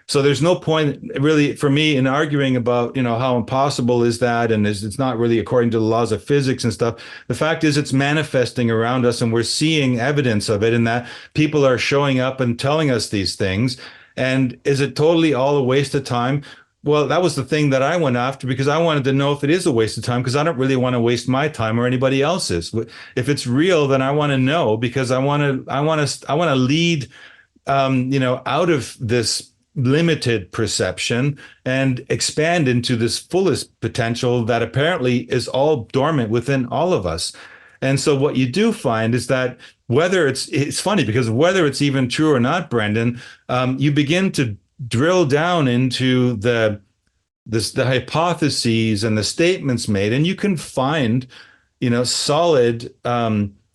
So there's no point really for me in arguing about, how impossible is that, and it's not really according to the laws of physics and stuff. The fact is it's manifesting around us, and we're seeing evidence of it, and that people are showing up and telling us these things. And is it totally all a waste of time? Well, that was the thing that I went after, because I wanted to know if it is a waste of time, because I don't really want to waste my time or anybody else's. If it's real, then I want to know, because I want to lead, out of this limited perception and expand into this fullest potential that apparently is all dormant within all of us. And so what you do find is that whether it's funny, because whether it's even true or not, Brendan, you begin to drill down into the hypotheses and the statements made, and you can find, solid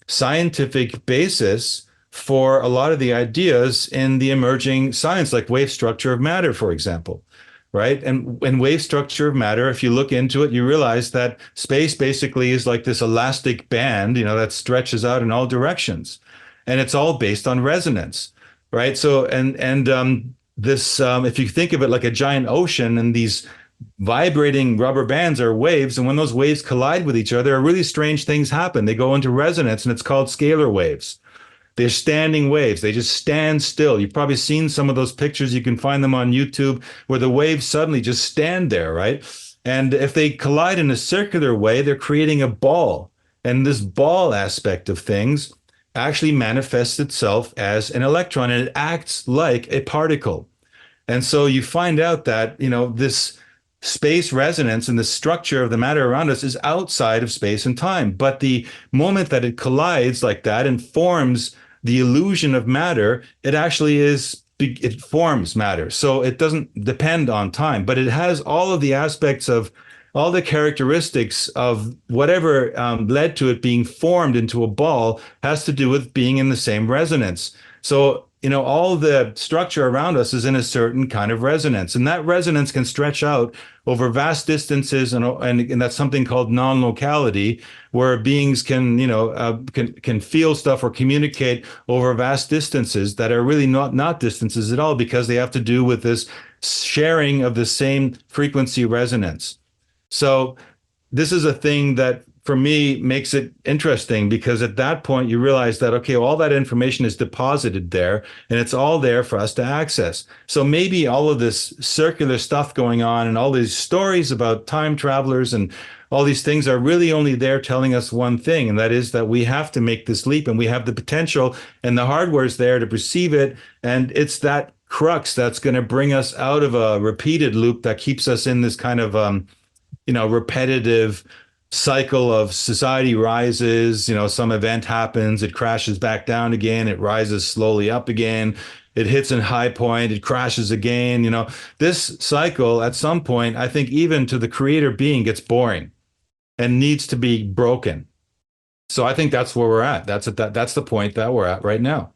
scientific basis for a lot of the ideas in the emerging science, like wave structure of matter, for example, right? And wave structure of matter, if you look into it, you realize that space basically is like this elastic band, that stretches out in all directions, and it's all based on resonance, right? So, this, if you think of it like a giant ocean, and these vibrating rubber bands are waves, and when those waves collide with each other, really strange things happen. They go into resonance, and it's called scalar waves. They're standing waves. They just stand still. You've probably seen some of those pictures. You can find them on YouTube where the waves suddenly just stand there, right? And if they collide in a circular way, they're creating a ball. And this ball aspect of things actually manifests itself as an electron, and it acts like a particle. And so you find out that, this space resonance and the structure of the matter around us is outside of space and time. But the moment that it collides like that and forms the illusion of matter, it forms matter. So it doesn't depend on time, but it has all of the aspects of all the characteristics of whatever led to it being formed into a ball has to do with being in the same resonance. So, all the structure around us is in a certain kind of resonance, and that resonance can stretch out over vast distances, and that's something called non-locality, where beings can feel stuff or communicate over vast distances that are really not distances at all, because they have to do with this sharing of the same frequency resonance. So this is a thing that, for me, makes it interesting, because at that point you realize that, okay, all that information is deposited there, and it's all there for us to access. So maybe all of this circular stuff going on and all these stories about time travelers and all these things are really only there telling us one thing, and that is that we have to make this leap, and we have the potential and the hardware is there to perceive it. And it's that crux that's going to bring us out of a repeated loop that keeps us in this kind of repetitive cycle of society rises, some event happens, it crashes back down again, it rises slowly up again, it hits a high point, it crashes again. This cycle at some point, I think, even to the creator being, gets boring and needs to be broken. So I think that's where we're at. That's the point that we're at right now.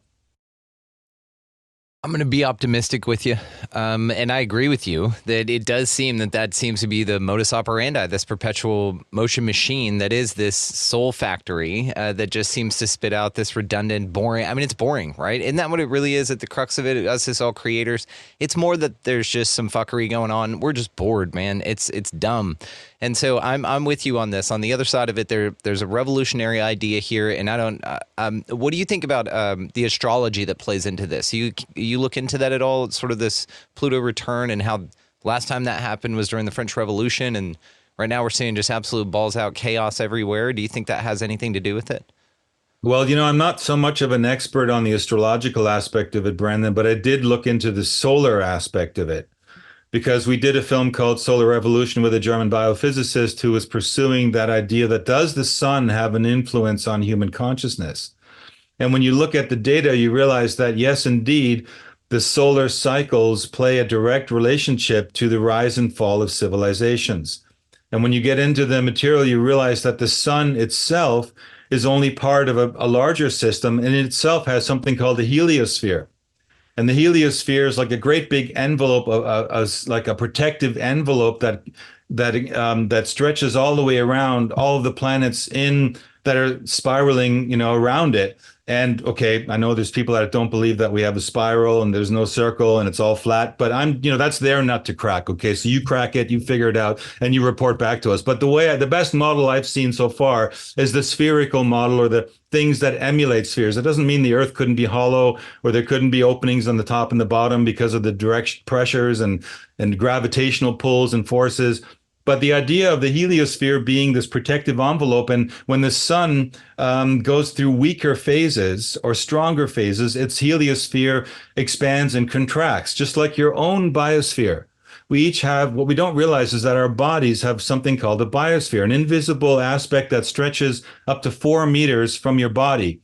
I'm going to be optimistic with you. And I agree with you that it does seem that seems to be the modus operandi, this perpetual motion machine that is this soul factory that just seems to spit out this redundant, boring. I mean, it's boring, right? Isn't that what it really is at the crux of it? Us as all creators, it's more that there's just some fuckery going on. We're just bored, man. It's dumb. And so I'm with you on this. On the other side of it, there's a revolutionary idea here, and I don't. What do you think about the astrology that plays into this? You look into that at all? It's sort of this Pluto return, and how last time that happened was during the French Revolution, and right now we're seeing just absolute balls out chaos everywhere. Do you think that has anything to do with it? Well, I'm not so much of an expert on the astrological aspect of it, Brandon, but I did look into the solar aspect of it, because we did a film called Solar Revolution with a German biophysicist who was pursuing that idea that does the sun have an influence on human consciousness? And when you look at the data, you realize that, yes, indeed, the solar cycles play a direct relationship to the rise and fall of civilizations. And when you get into the material, you realize that the sun itself is only part of a larger system, and it itself has something called the heliosphere. And the heliosphere is like a great big envelope, like a protective envelope that stretches all the way around all of the planets that are spiraling, around it. And okay, I know there's people that don't believe that we have a spiral and there's no circle and it's all flat, but that's their nut to crack. Okay, so you crack it, you figure it out, and you report back to us. But the best model I've seen so far is the spherical model, or the things that emulate spheres. It doesn't mean the Earth couldn't be hollow, or there couldn't be openings on the top and the bottom because of the direct pressures and gravitational pulls and forces. But the idea of the heliosphere being this protective envelope, and when the sun goes through weaker phases or stronger phases, its heliosphere expands and contracts, just like your own biosphere. We each have, what we don't realize is that our bodies have something called a biosphere, an invisible aspect that stretches up to 4 meters from your body.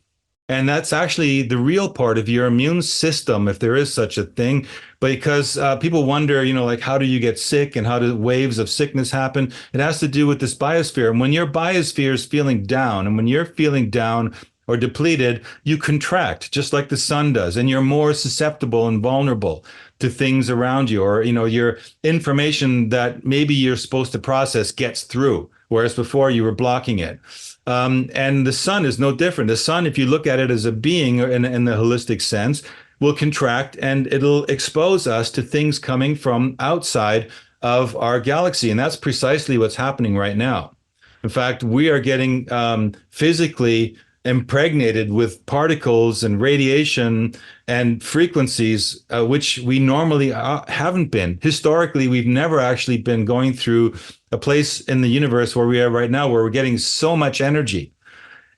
And that's actually the real part of your immune system, if there is such a thing. Because people wonder, like, how do you get sick and how do waves of sickness happen? It has to do with this biosphere. And when your biosphere is feeling down, and when you're feeling down or depleted, you contract just like the sun does. And you're more susceptible and vulnerable to things around you, or, your information that maybe you're supposed to process gets through, whereas before you were blocking it. And the sun is no different. The sun, if you look at it as a being in the holistic sense, will contract, and it'll expose us to things coming from outside of our galaxy. And that's precisely what's happening right now. In fact, we are getting physically impregnated with particles and radiation and frequencies, which we normally haven't been. Historically, we've never actually been going through a place in the universe where we are right now, where we're getting so much energy.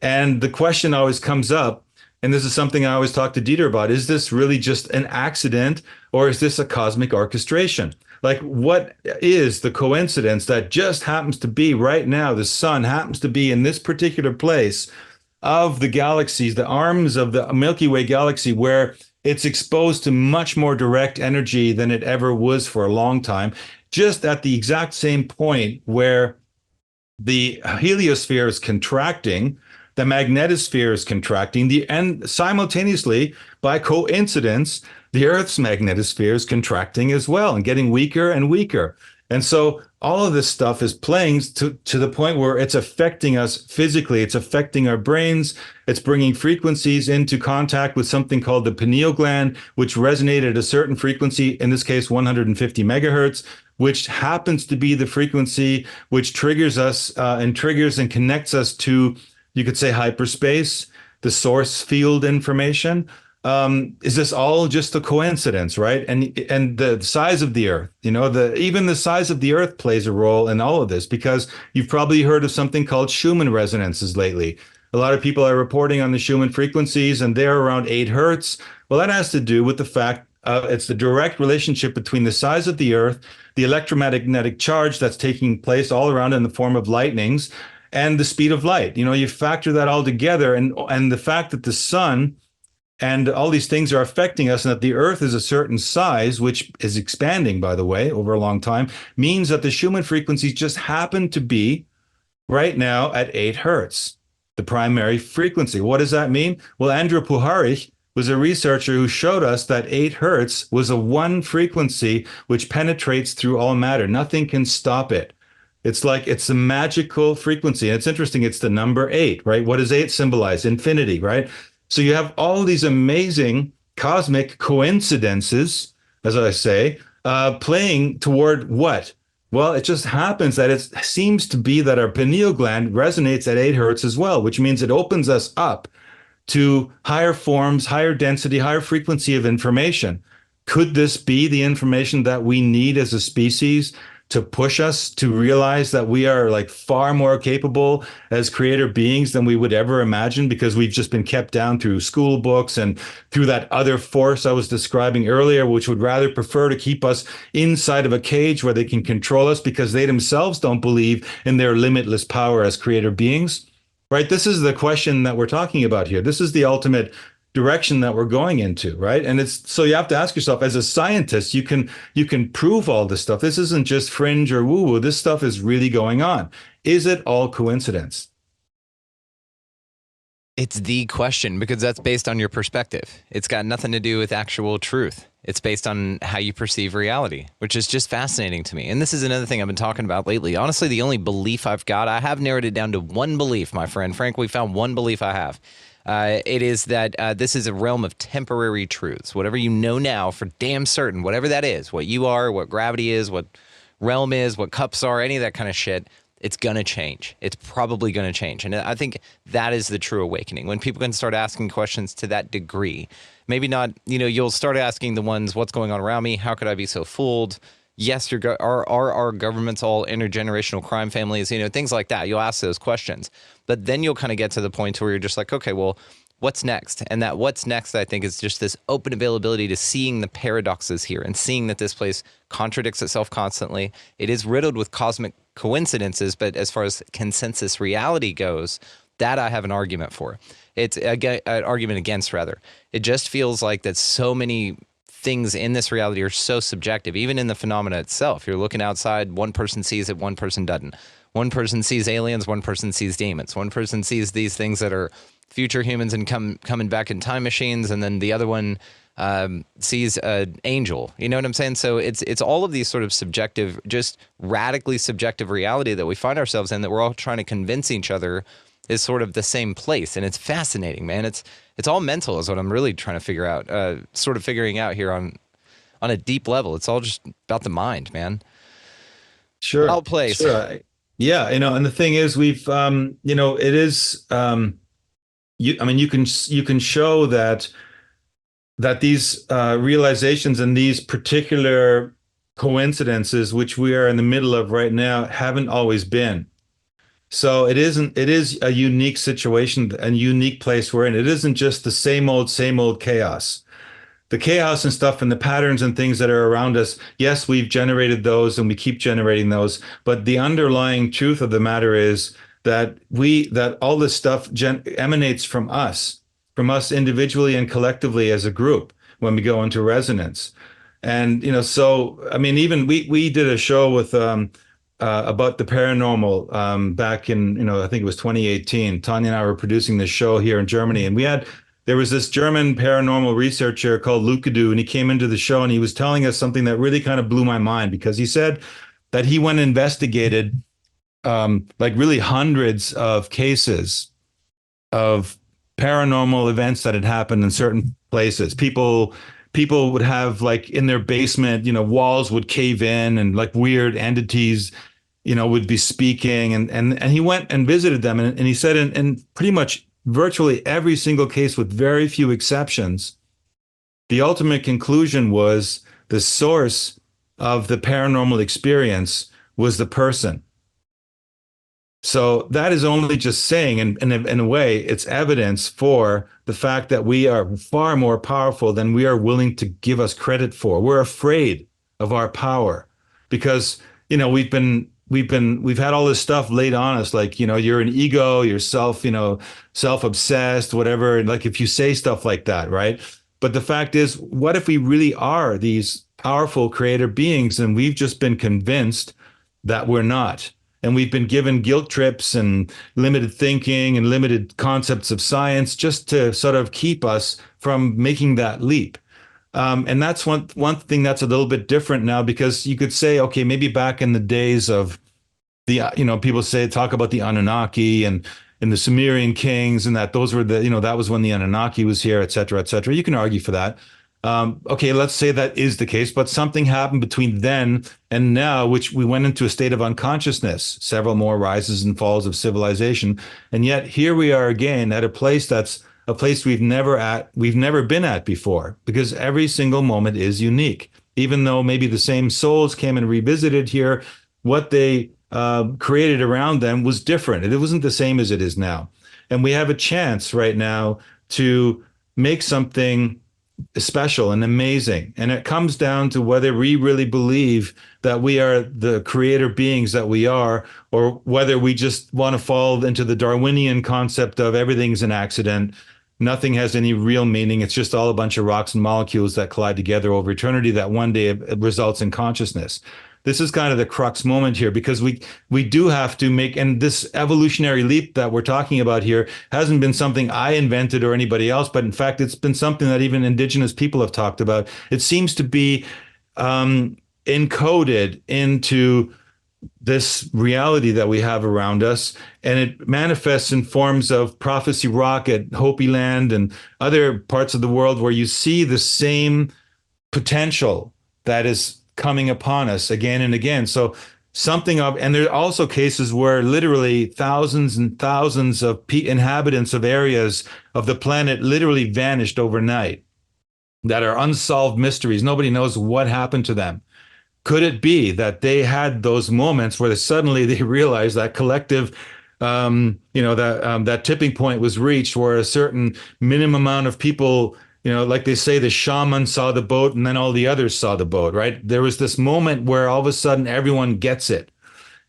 And the question always comes up, and this is something I always talk to Dieter about, is this really just an accident, or is this a cosmic orchestration? Like, what is the coincidence that just happens to be right now, the sun happens to be in this particular place of the galaxies, the arms of the Milky Way galaxy, where it's exposed to much more direct energy than it ever was for a long time, just at the exact same point where the heliosphere is contracting, the magnetosphere is contracting, and simultaneously, by coincidence, the Earth's magnetosphere is contracting as well and getting weaker and weaker. And so all of this stuff is playing to the point where it's affecting us physically. It's affecting our brains. It's bringing frequencies into contact with something called the pineal gland, which resonated at a certain frequency, in this case, 150 megahertz, which happens to be the frequency which triggers us and triggers and connects us to, you could say, hyperspace, the source field information. Is this all just a coincidence, right? And the size of the Earth, even the size of the Earth plays a role in all of this, because you've probably heard of something called Schumann resonances lately. A lot of people are reporting on the Schumann frequencies, and they're around 8 hertz. Well, that has to do with the fact it's the direct relationship between the size of the Earth, the electromagnetic charge that's taking place all around in the form of lightnings, and the speed of light. You factor that all together, and the fact that the sun and all these things are affecting us, and that the Earth is a certain size, which is expanding, by the way, over a long time, means that the Schumann frequencies just happen to be right now at 8 hertz, the primary frequency. What does that mean? Well, Andrew Puharich was a researcher who showed us that 8 hertz was a one frequency which penetrates through all matter. Nothing can stop it. It's a magical frequency. And it's interesting, it's the number 8, right? What does 8 symbolize? Infinity, right? So you have all these amazing cosmic coincidences, as I say, playing toward what? Well, it just happens that it seems to be that our pineal gland resonates at 8 hertz as well, which means it opens us up to higher forms, higher density, higher frequency of information. Could this be the information that we need as a species to push us to realize that we are far more capable as creator beings than we would ever imagine, because we've just been kept down through school books and through that other force I was describing earlier, which would rather prefer to keep us inside of a cage where they can control us because they themselves don't believe in their limitless power as creator beings, right? This is the question that we're talking about here. This is the ultimate direction that we're going into, right? And so you have to ask yourself, as a scientist, you can prove all this stuff. This isn't just fringe or woo-woo. This stuff is really going on. Is it all coincidence? It's the question, because that's based on your perspective. It's got nothing to do with actual truth. It's based on how you perceive reality, which is just fascinating to me. And this is another thing I've been talking about lately. Honestly, the only belief I've got, I have narrowed it down to one belief, my friend. Frank, we found one belief I have. It is that this is a realm of temporary truths. Whatever you know now for damn certain, whatever that is, what you are, what gravity is, what realm is, what cups are, any of that kind of shit, it's going to change. It's probably going to change. And I think that is the true awakening. When people can start asking questions to that degree, maybe not, you'll start asking the ones, what's going on around me? How could I be so fooled? Yes, are our governments all intergenerational crime families? Things like that. You'll ask those questions. But then you'll kind of get to the point where you're just like, okay, well, what's next? And that what's next, I think, is just this open availability to seeing the paradoxes here and seeing that this place contradicts itself constantly. It is riddled with cosmic coincidences, but as far as consensus reality goes, that I have an argument for. It's an argument against, rather. It just feels like that so many things in this reality are so subjective, even in the phenomena itself. You're looking outside, one person sees it, one person doesn't. One person sees aliens, one person sees demons. One person sees these things that are future humans and coming back in time machines, and then the other one sees an angel. You know what I'm saying? So it's all of these sort of subjective, just radically subjective reality that we find ourselves in, that we're all trying to convince each other is sort of the same place. And it's fascinating, man. It's all mental is what I'm really trying to figure out, sort of figuring out here on a deep level. It's all just about the mind, man. Sure. Well played. Sure. Yeah, and the thing is, we've, it is, I mean, you can show that these realizations and these particular coincidences, which we are in the middle of right now, haven't always been. So it is a unique situation, a unique place we're in. It isn't just the same old chaos. The chaos and stuff and the patterns and things that are around us, yes, we've generated those and we keep generating those, but the underlying truth of the matter is that all this stuff emanates from us individually and collectively as a group when we go into resonance. And so I mean, even we did a show with about the paranormal back in I think it was 2018. Tanya and I were producing this show here in Germany, and there was this German paranormal researcher called Lukadu, and he came into the show and he was telling us something that really kind of blew my mind, because he said that he went and investigated like really hundreds of cases of paranormal events that had happened in certain places. People would have, like, in their basement, walls would cave in and like weird entities, would be speaking, and he went and visited them, and he said in pretty much virtually every single case, with very few exceptions, the ultimate conclusion was the source of the paranormal experience was the person. So that is only just saying, in a way, it's evidence for the fact that we are far more powerful than we are willing to give us credit for. We're afraid of our power because, we've had all this stuff laid on us, like, you're an ego, you're self-obsessed, whatever. And like, if you say stuff like that, right? But the fact is, what if we really are these powerful creator beings and we've just been convinced that we're not? And we've been given guilt trips and limited thinking and limited concepts of science just to sort of keep us from making that leap. And that's one thing that's a little bit different now, because you could say, okay, maybe back in the days of the, people talk about the Anunnaki and the Sumerian kings, and that those were that was when the Anunnaki was here, et cetera, et cetera. You can argue for that. Okay, let's say that is the case, but something happened between then and now, which we went into a state of unconsciousness, several more rises and falls of civilization. And yet here we are again at a place that's a place we've never been at before, because every single moment is unique. Even though maybe the same souls came and revisited here, what they created around them was different. It wasn't the same as it is now. And we have a chance right now to make something special and amazing. And it comes down to whether we really believe that we are the creator beings that we are, or whether we just want to fall into the Darwinian concept of everything's an accident. Nothing has any real meaning. It's just all a bunch of rocks and molecules that collide together over eternity that one day results in consciousness. This is kind of the crux moment here, because we do have to make, and this evolutionary leap that we're talking about here hasn't been something I invented or anybody else, but in fact, it's been something that even indigenous people have talked about. It seems to be encoded into this reality that we have around us, and it manifests in forms of Prophecy Rock at Hopi Land and other parts of the world where you see the same potential that is coming upon us again and again. So and there are also cases where literally thousands and thousands of inhabitants of areas of the planet literally vanished overnight, that are unsolved mysteries. Nobody knows what happened to them. Could it be that they had those moments where suddenly they realized that collective, that tipping point was reached, where a certain minimum amount of people, like they say, the shaman saw the boat and then all the others saw the boat, right? There was this moment where all of a sudden everyone gets it.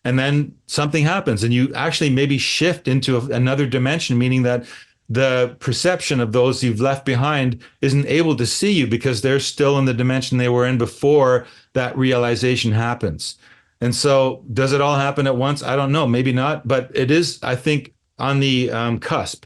And then something happens and you actually maybe shift into another dimension, meaning that the perception of those you've left behind isn't able to see you because they're still in the dimension they were in before that realization happens. And so does it all happen at once? I don't know, maybe not, but it is, I think, on the cusp.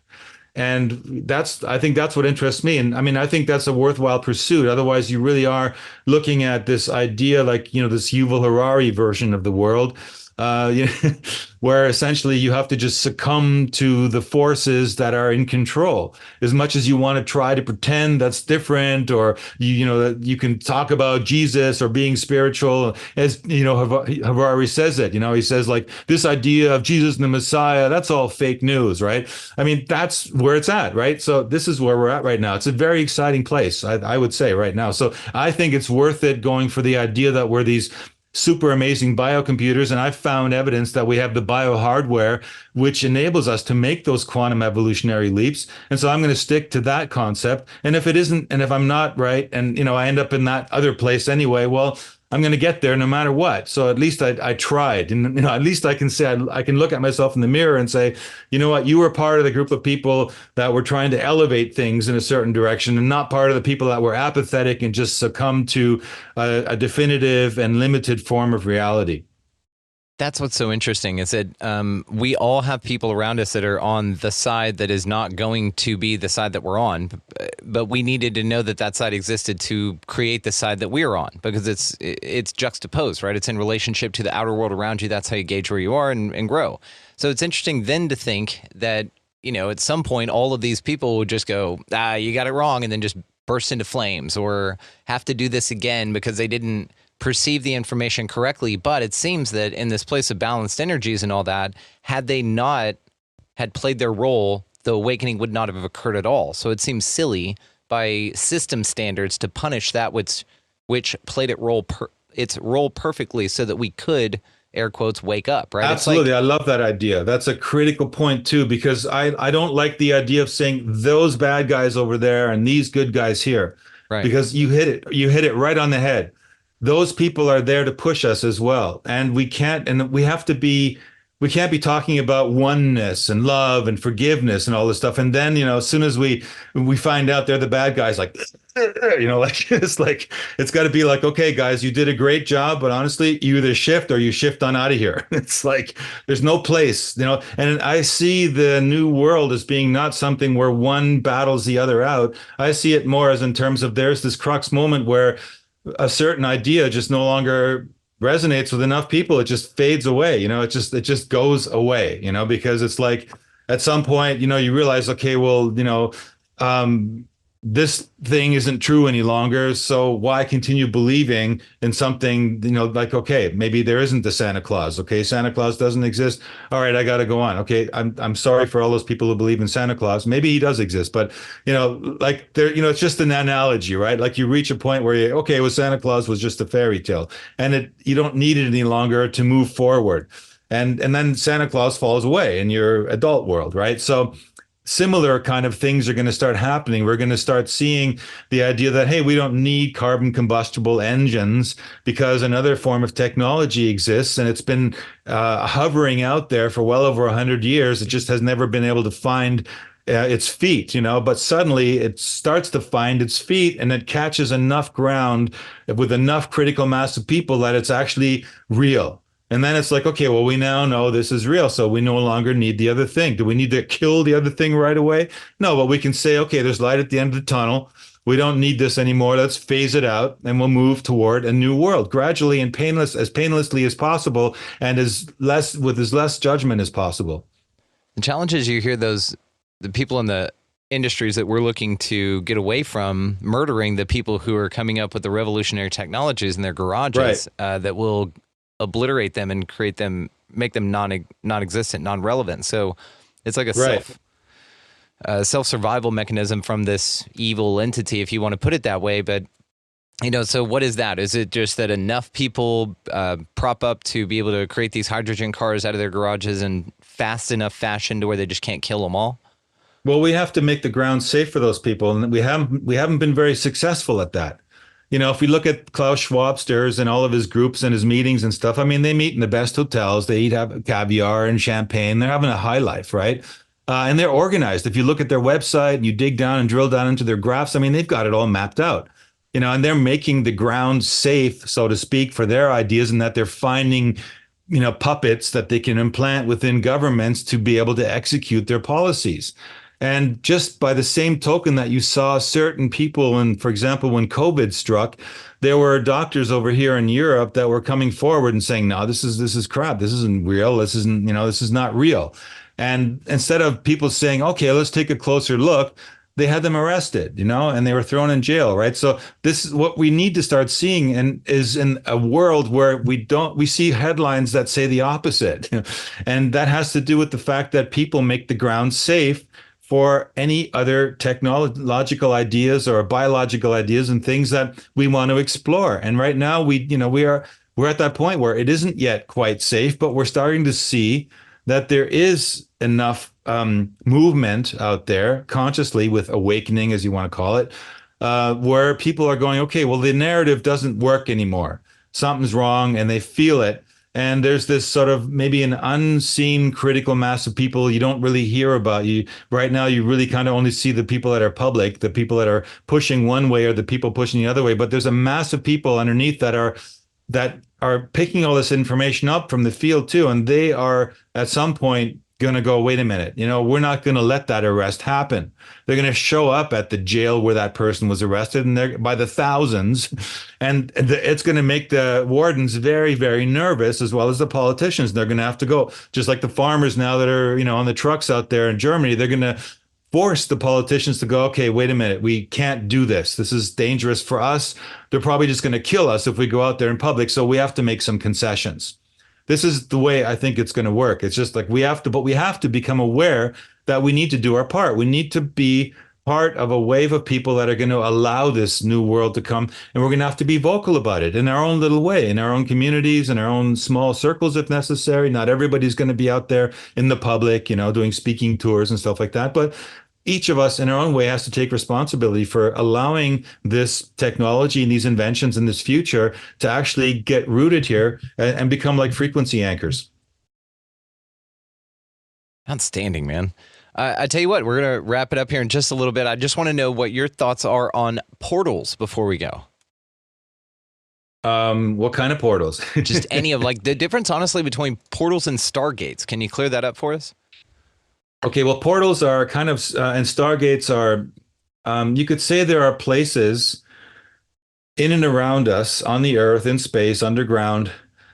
And I think that's what interests me. And I mean, I think that's a worthwhile pursuit. Otherwise, you really are looking at this idea like, this Yuval Harari version of the world, where essentially you have to just succumb to the forces that are in control. As much as you want to try to pretend that's different, or that you can talk about Jesus or being spiritual, as Harari says it. He says, like, this idea of Jesus and the Messiah, that's all fake news, right? I mean, that's where it's at, right? So this is where we're at right now. It's a very exciting place, I would say, right now. So I think it's worth it going for the idea that we're these super amazing biocomputers, and I've found evidence that we have the bio hardware which enables us to make those quantum evolutionary leaps. And so I'm going to stick to that concept. And if it isn't, and if I'm not right, and I end up in that other place anyway, well, I'm going to get there no matter what. So at least I tried, and at least I can say I can look at myself in the mirror and say, you know what, you were part of the group of people that were trying to elevate things in a certain direction, and not part of the people that were apathetic and just succumbed to a definitive and limited form of reality. That's what's so interesting is that we all have people around us that are on the side that is not going to be the side that we're on, but we needed to know that that side existed to create the side that we're on, because it's juxtaposed, right? It's in relationship to the outer world around you. That's how you gauge where you are and grow. So it's interesting then to think that, at some point, all of these people would just go, you got it wrong, and then just burst into flames, or have to do this again because they didn't perceive the information correctly. But it seems that in this place of balanced energies and all that, had they not had played their role, the awakening would not have occurred at all. So it seems silly by system standards to punish that which played its role perfectly so that we could, air quotes, wake up, right? Absolutely. I love that idea. That's a critical point too, because I don't like the idea of saying those bad guys over there and these good guys here, right? Because you hit it right on the head. Those people are there to push us as well. And we can't be talking about oneness and love and forgiveness and all this stuff. And then, as soon as we find out they're the bad guys, like, it's got to be like, okay, guys, you did a great job, but honestly, you either shift or you shift on out of here. It's like, there's no place, and I see the new world as being not something where one battles the other out. I see it more as in terms of there's this crux moment where a certain idea just no longer resonates with enough people. It just fades away. It just goes away, because it's like at some point, you realize, okay, well, this thing isn't true any longer. So why continue believing in something, like, okay, maybe there isn't a Santa Claus. Okay, Santa Claus doesn't exist. All right, I got to go on. Okay, I'm sorry for all those people who believe in Santa Claus. Maybe he does exist, but like there, it's just an analogy, right? Like you reach a point where Santa Claus was just a fairy tale, and you don't need it any longer to move forward. And then Santa Claus falls away in your adult world, right? So similar kind of things are going to start happening. We're going to start seeing the idea that, hey, we don't need carbon combustible engines because another form of technology exists, and it's been hovering out there for well over 100 years. It just has never been able to find its feet, but suddenly it starts to find its feet, and it catches enough ground with enough critical mass of people that it's actually real. And then it's like, okay, well, we now know this is real, so we no longer need the other thing. Do we need to kill the other thing right away? No, but we can say, okay, there's light at the end of the tunnel. We don't need this anymore. Let's phase it out, and we'll move toward a new world gradually and painlessly as possible, and with as less judgment as possible. The challenge is you hear the people in the industries that we're looking to get away from murdering the people who are coming up with the revolutionary technologies in their garages, right, that will obliterate them and make them non-existent, non-relevant. So it's like a self-survival mechanism from this evil entity, if you want to put it that way. But, so what is that? Is it just that enough people prop up to be able to create these hydrogen cars out of their garages in fast enough fashion to where they just can't kill them all? Well, we have to make the ground safe for those people, and we haven't been very successful at that. If we look at Klaus Schwabster's and all of his groups and his meetings and stuff, I mean, they meet in the best hotels. They eat caviar and champagne. They're having a high life, right? And they're organized. If you look at their website and you dig down and drill down into their graphs, I mean, they've got it all mapped out, and they're making the ground safe, so to speak, for their ideas, and that they're finding, puppets that they can implant within governments to be able to execute their policies. And just by the same token that you saw certain people, and for example, when COVID struck, there were doctors over here in Europe that were coming forward and saying, "No, this is crap. This isn't real. This isn't, this is not real." And instead of people saying, "Okay, let's take a closer look," they had them arrested, and they were thrown in jail, right? So this is what we need to start seeing, and is in a world where we see headlines that say the opposite. And that has to do with the fact that people make the ground safe for any other technological ideas or biological ideas and things that we want to explore. And right now we're at that point where it isn't yet quite safe, but we're starting to see that there is enough movement out there consciously, with awakening, as you want to call it, where people are going, okay, well, the narrative doesn't work anymore. Something's wrong, and they feel it. And there's this sort of maybe an unseen critical mass of people you don't really hear about. Right now, you really kind of only see the people that are public, the people that are pushing one way or the people pushing the other way. But there's a mass of people underneath that are picking all this information up from the field too. And they are at some point going to go, wait a minute, we're not going to let that arrest happen. They're going to show up at the jail where that person was arrested, and they're by the thousands. And it's going to make the wardens very, very nervous, as well as the politicians. They're going to have to go, just like the farmers now that are, on the trucks out there in Germany. They're going to force the politicians to go, okay, wait a minute, we can't do this. This is dangerous for us. They're probably just going to kill us if we go out there in public. So we have to make some concessions. This is the way I think it's going to work. It's just like we have to become aware that we need to do our part. We need to be part of a wave of people that are going to allow this new world to come. And we're going to have to be vocal about it in our own little way, in our own communities, in our own small circles, if necessary. Not everybody's going to be out there in the public, doing speaking tours and stuff like that. But each of us in our own way has to take responsibility for allowing this technology and these inventions in this future to actually get rooted here and become like frequency anchors. Outstanding, man. I tell you what, we're going to wrap it up here in just a little bit. I just want to know what your thoughts are on portals before we go. What kind of portals? Just any of, like, the difference, honestly, between portals and stargates. Can you clear that up for us? Okay, well, portals are kind of, and stargates are, you could say there are places in and around us on the Earth, in space, underground,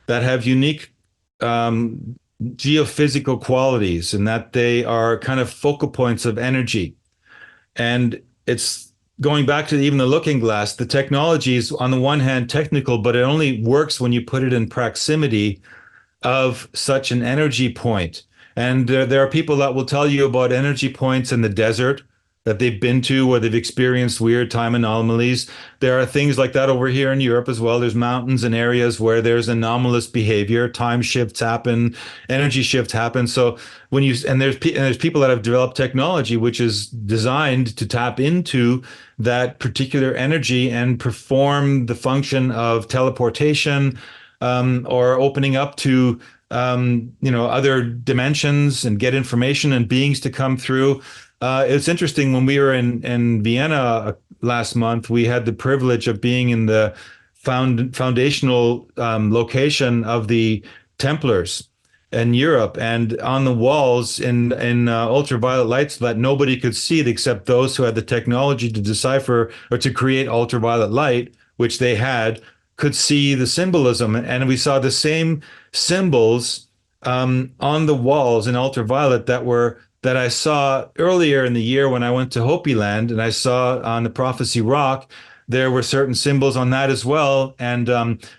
that have unique geophysical qualities, and that they are kind of focal points of energy. And it's going back to even the looking glass. The technology is, on the one hand, technical, but it only works when you put it in proximity of such an energy point. And there are people that will tell you about energy points in the desert that they've been to, where they've experienced weird time anomalies. There are things like that over here in Europe as well. There's mountains and areas where there's anomalous behavior, time shifts happen, energy shifts happen. So there's people that have developed technology which is designed to tap into that particular energy and perform the function of teleportation, or opening up to other dimensions and get information and beings to come through. It's interesting, when we were in Vienna last month, we had the privilege of being in the foundational location of the Templars in Europe, and on the walls in ultraviolet lights that nobody could see except those who had the technology to decipher or to create ultraviolet light, which they had, could see the symbolism. And we saw the same symbols on the walls in ultraviolet that I saw earlier in the year when I went to Hopi Land, and I saw on the Prophecy Rock, there were certain symbols on that as well. And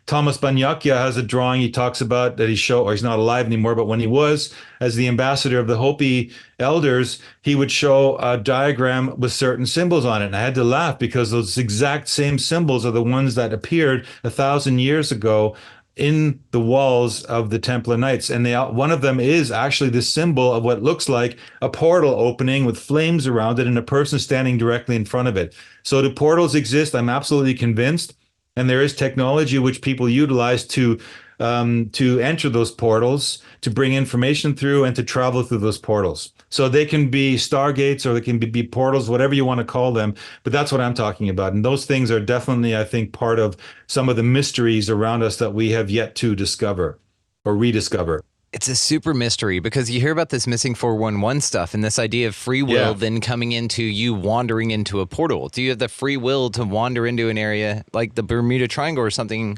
Thomas Banyakya has a drawing he talks about that he's not alive anymore, but when he was, as the ambassador of the Hopi elders, he would show a diagram with certain symbols on it. And I had to laugh, because those exact same symbols are the ones that appeared 1,000 years ago in the walls of the Templar Knights. And one of them is actually the symbol of what looks like a portal opening with flames around it and a person standing directly in front of it. So do portals exist? I'm absolutely convinced. And there is technology which people utilize to enter those portals, to bring information through and to travel through those portals. So they can be stargates or they can be portals, whatever you want to call them. But that's what I'm talking about. And those things are definitely, I think, part of some of the mysteries around us that we have yet to discover or rediscover. It's a super mystery because you hear about this missing 411 stuff and this idea of free will then coming into you wandering into a portal. Do you have the free will to wander into an area like the Bermuda Triangle or something?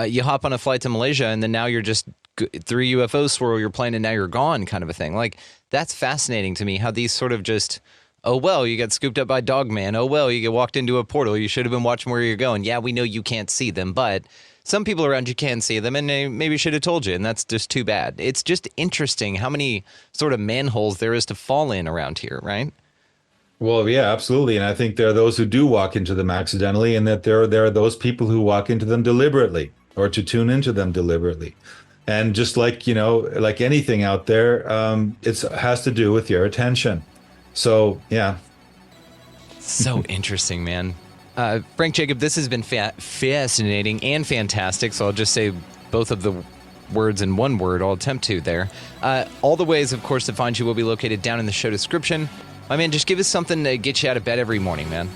You hop on a flight to Malaysia and then now you're just through UFO swirl your plane and now you're gone kind of a thing. Like, that's fascinating to me how these sort of just, oh, well, you got scooped up by Dogman. Oh, well, you get walked into a portal. You should have been watching where you're going. Yeah, we know you can't see them, but some people around you can see them, and they maybe should have told you, and that's just too bad. It's just interesting how many sort of manholes there is to fall in around here, right? Well, yeah, absolutely. And I think there are those who do walk into them accidentally, and that there are those people who walk into them deliberately or to tune into them deliberately. And just like, like anything out there, it has to do with your attention. So, yeah. So interesting, man. Frank Jacob, this has been fascinating and fantastic. So I'll just say both of the words in one word. I'll attempt to there. All the ways, of course, to find you will be located down in the show description. My man, just give us something to get you out of bed every morning, man.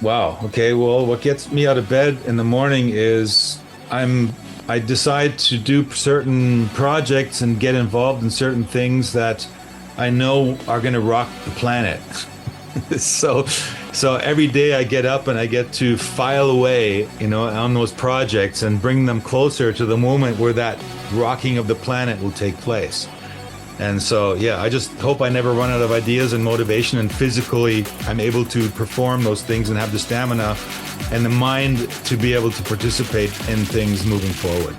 Wow. Okay. Well, what gets me out of bed in the morning is I decide to do certain projects and get involved in certain things that I know are going to rock the planet. So every day I get up and I get to file away, on those projects and bring them closer to the moment where that rocking of the planet will take place. And so, yeah, I just hope I never run out of ideas and motivation, and physically I'm able to perform those things and have the stamina and the mind to be able to participate in things moving forward.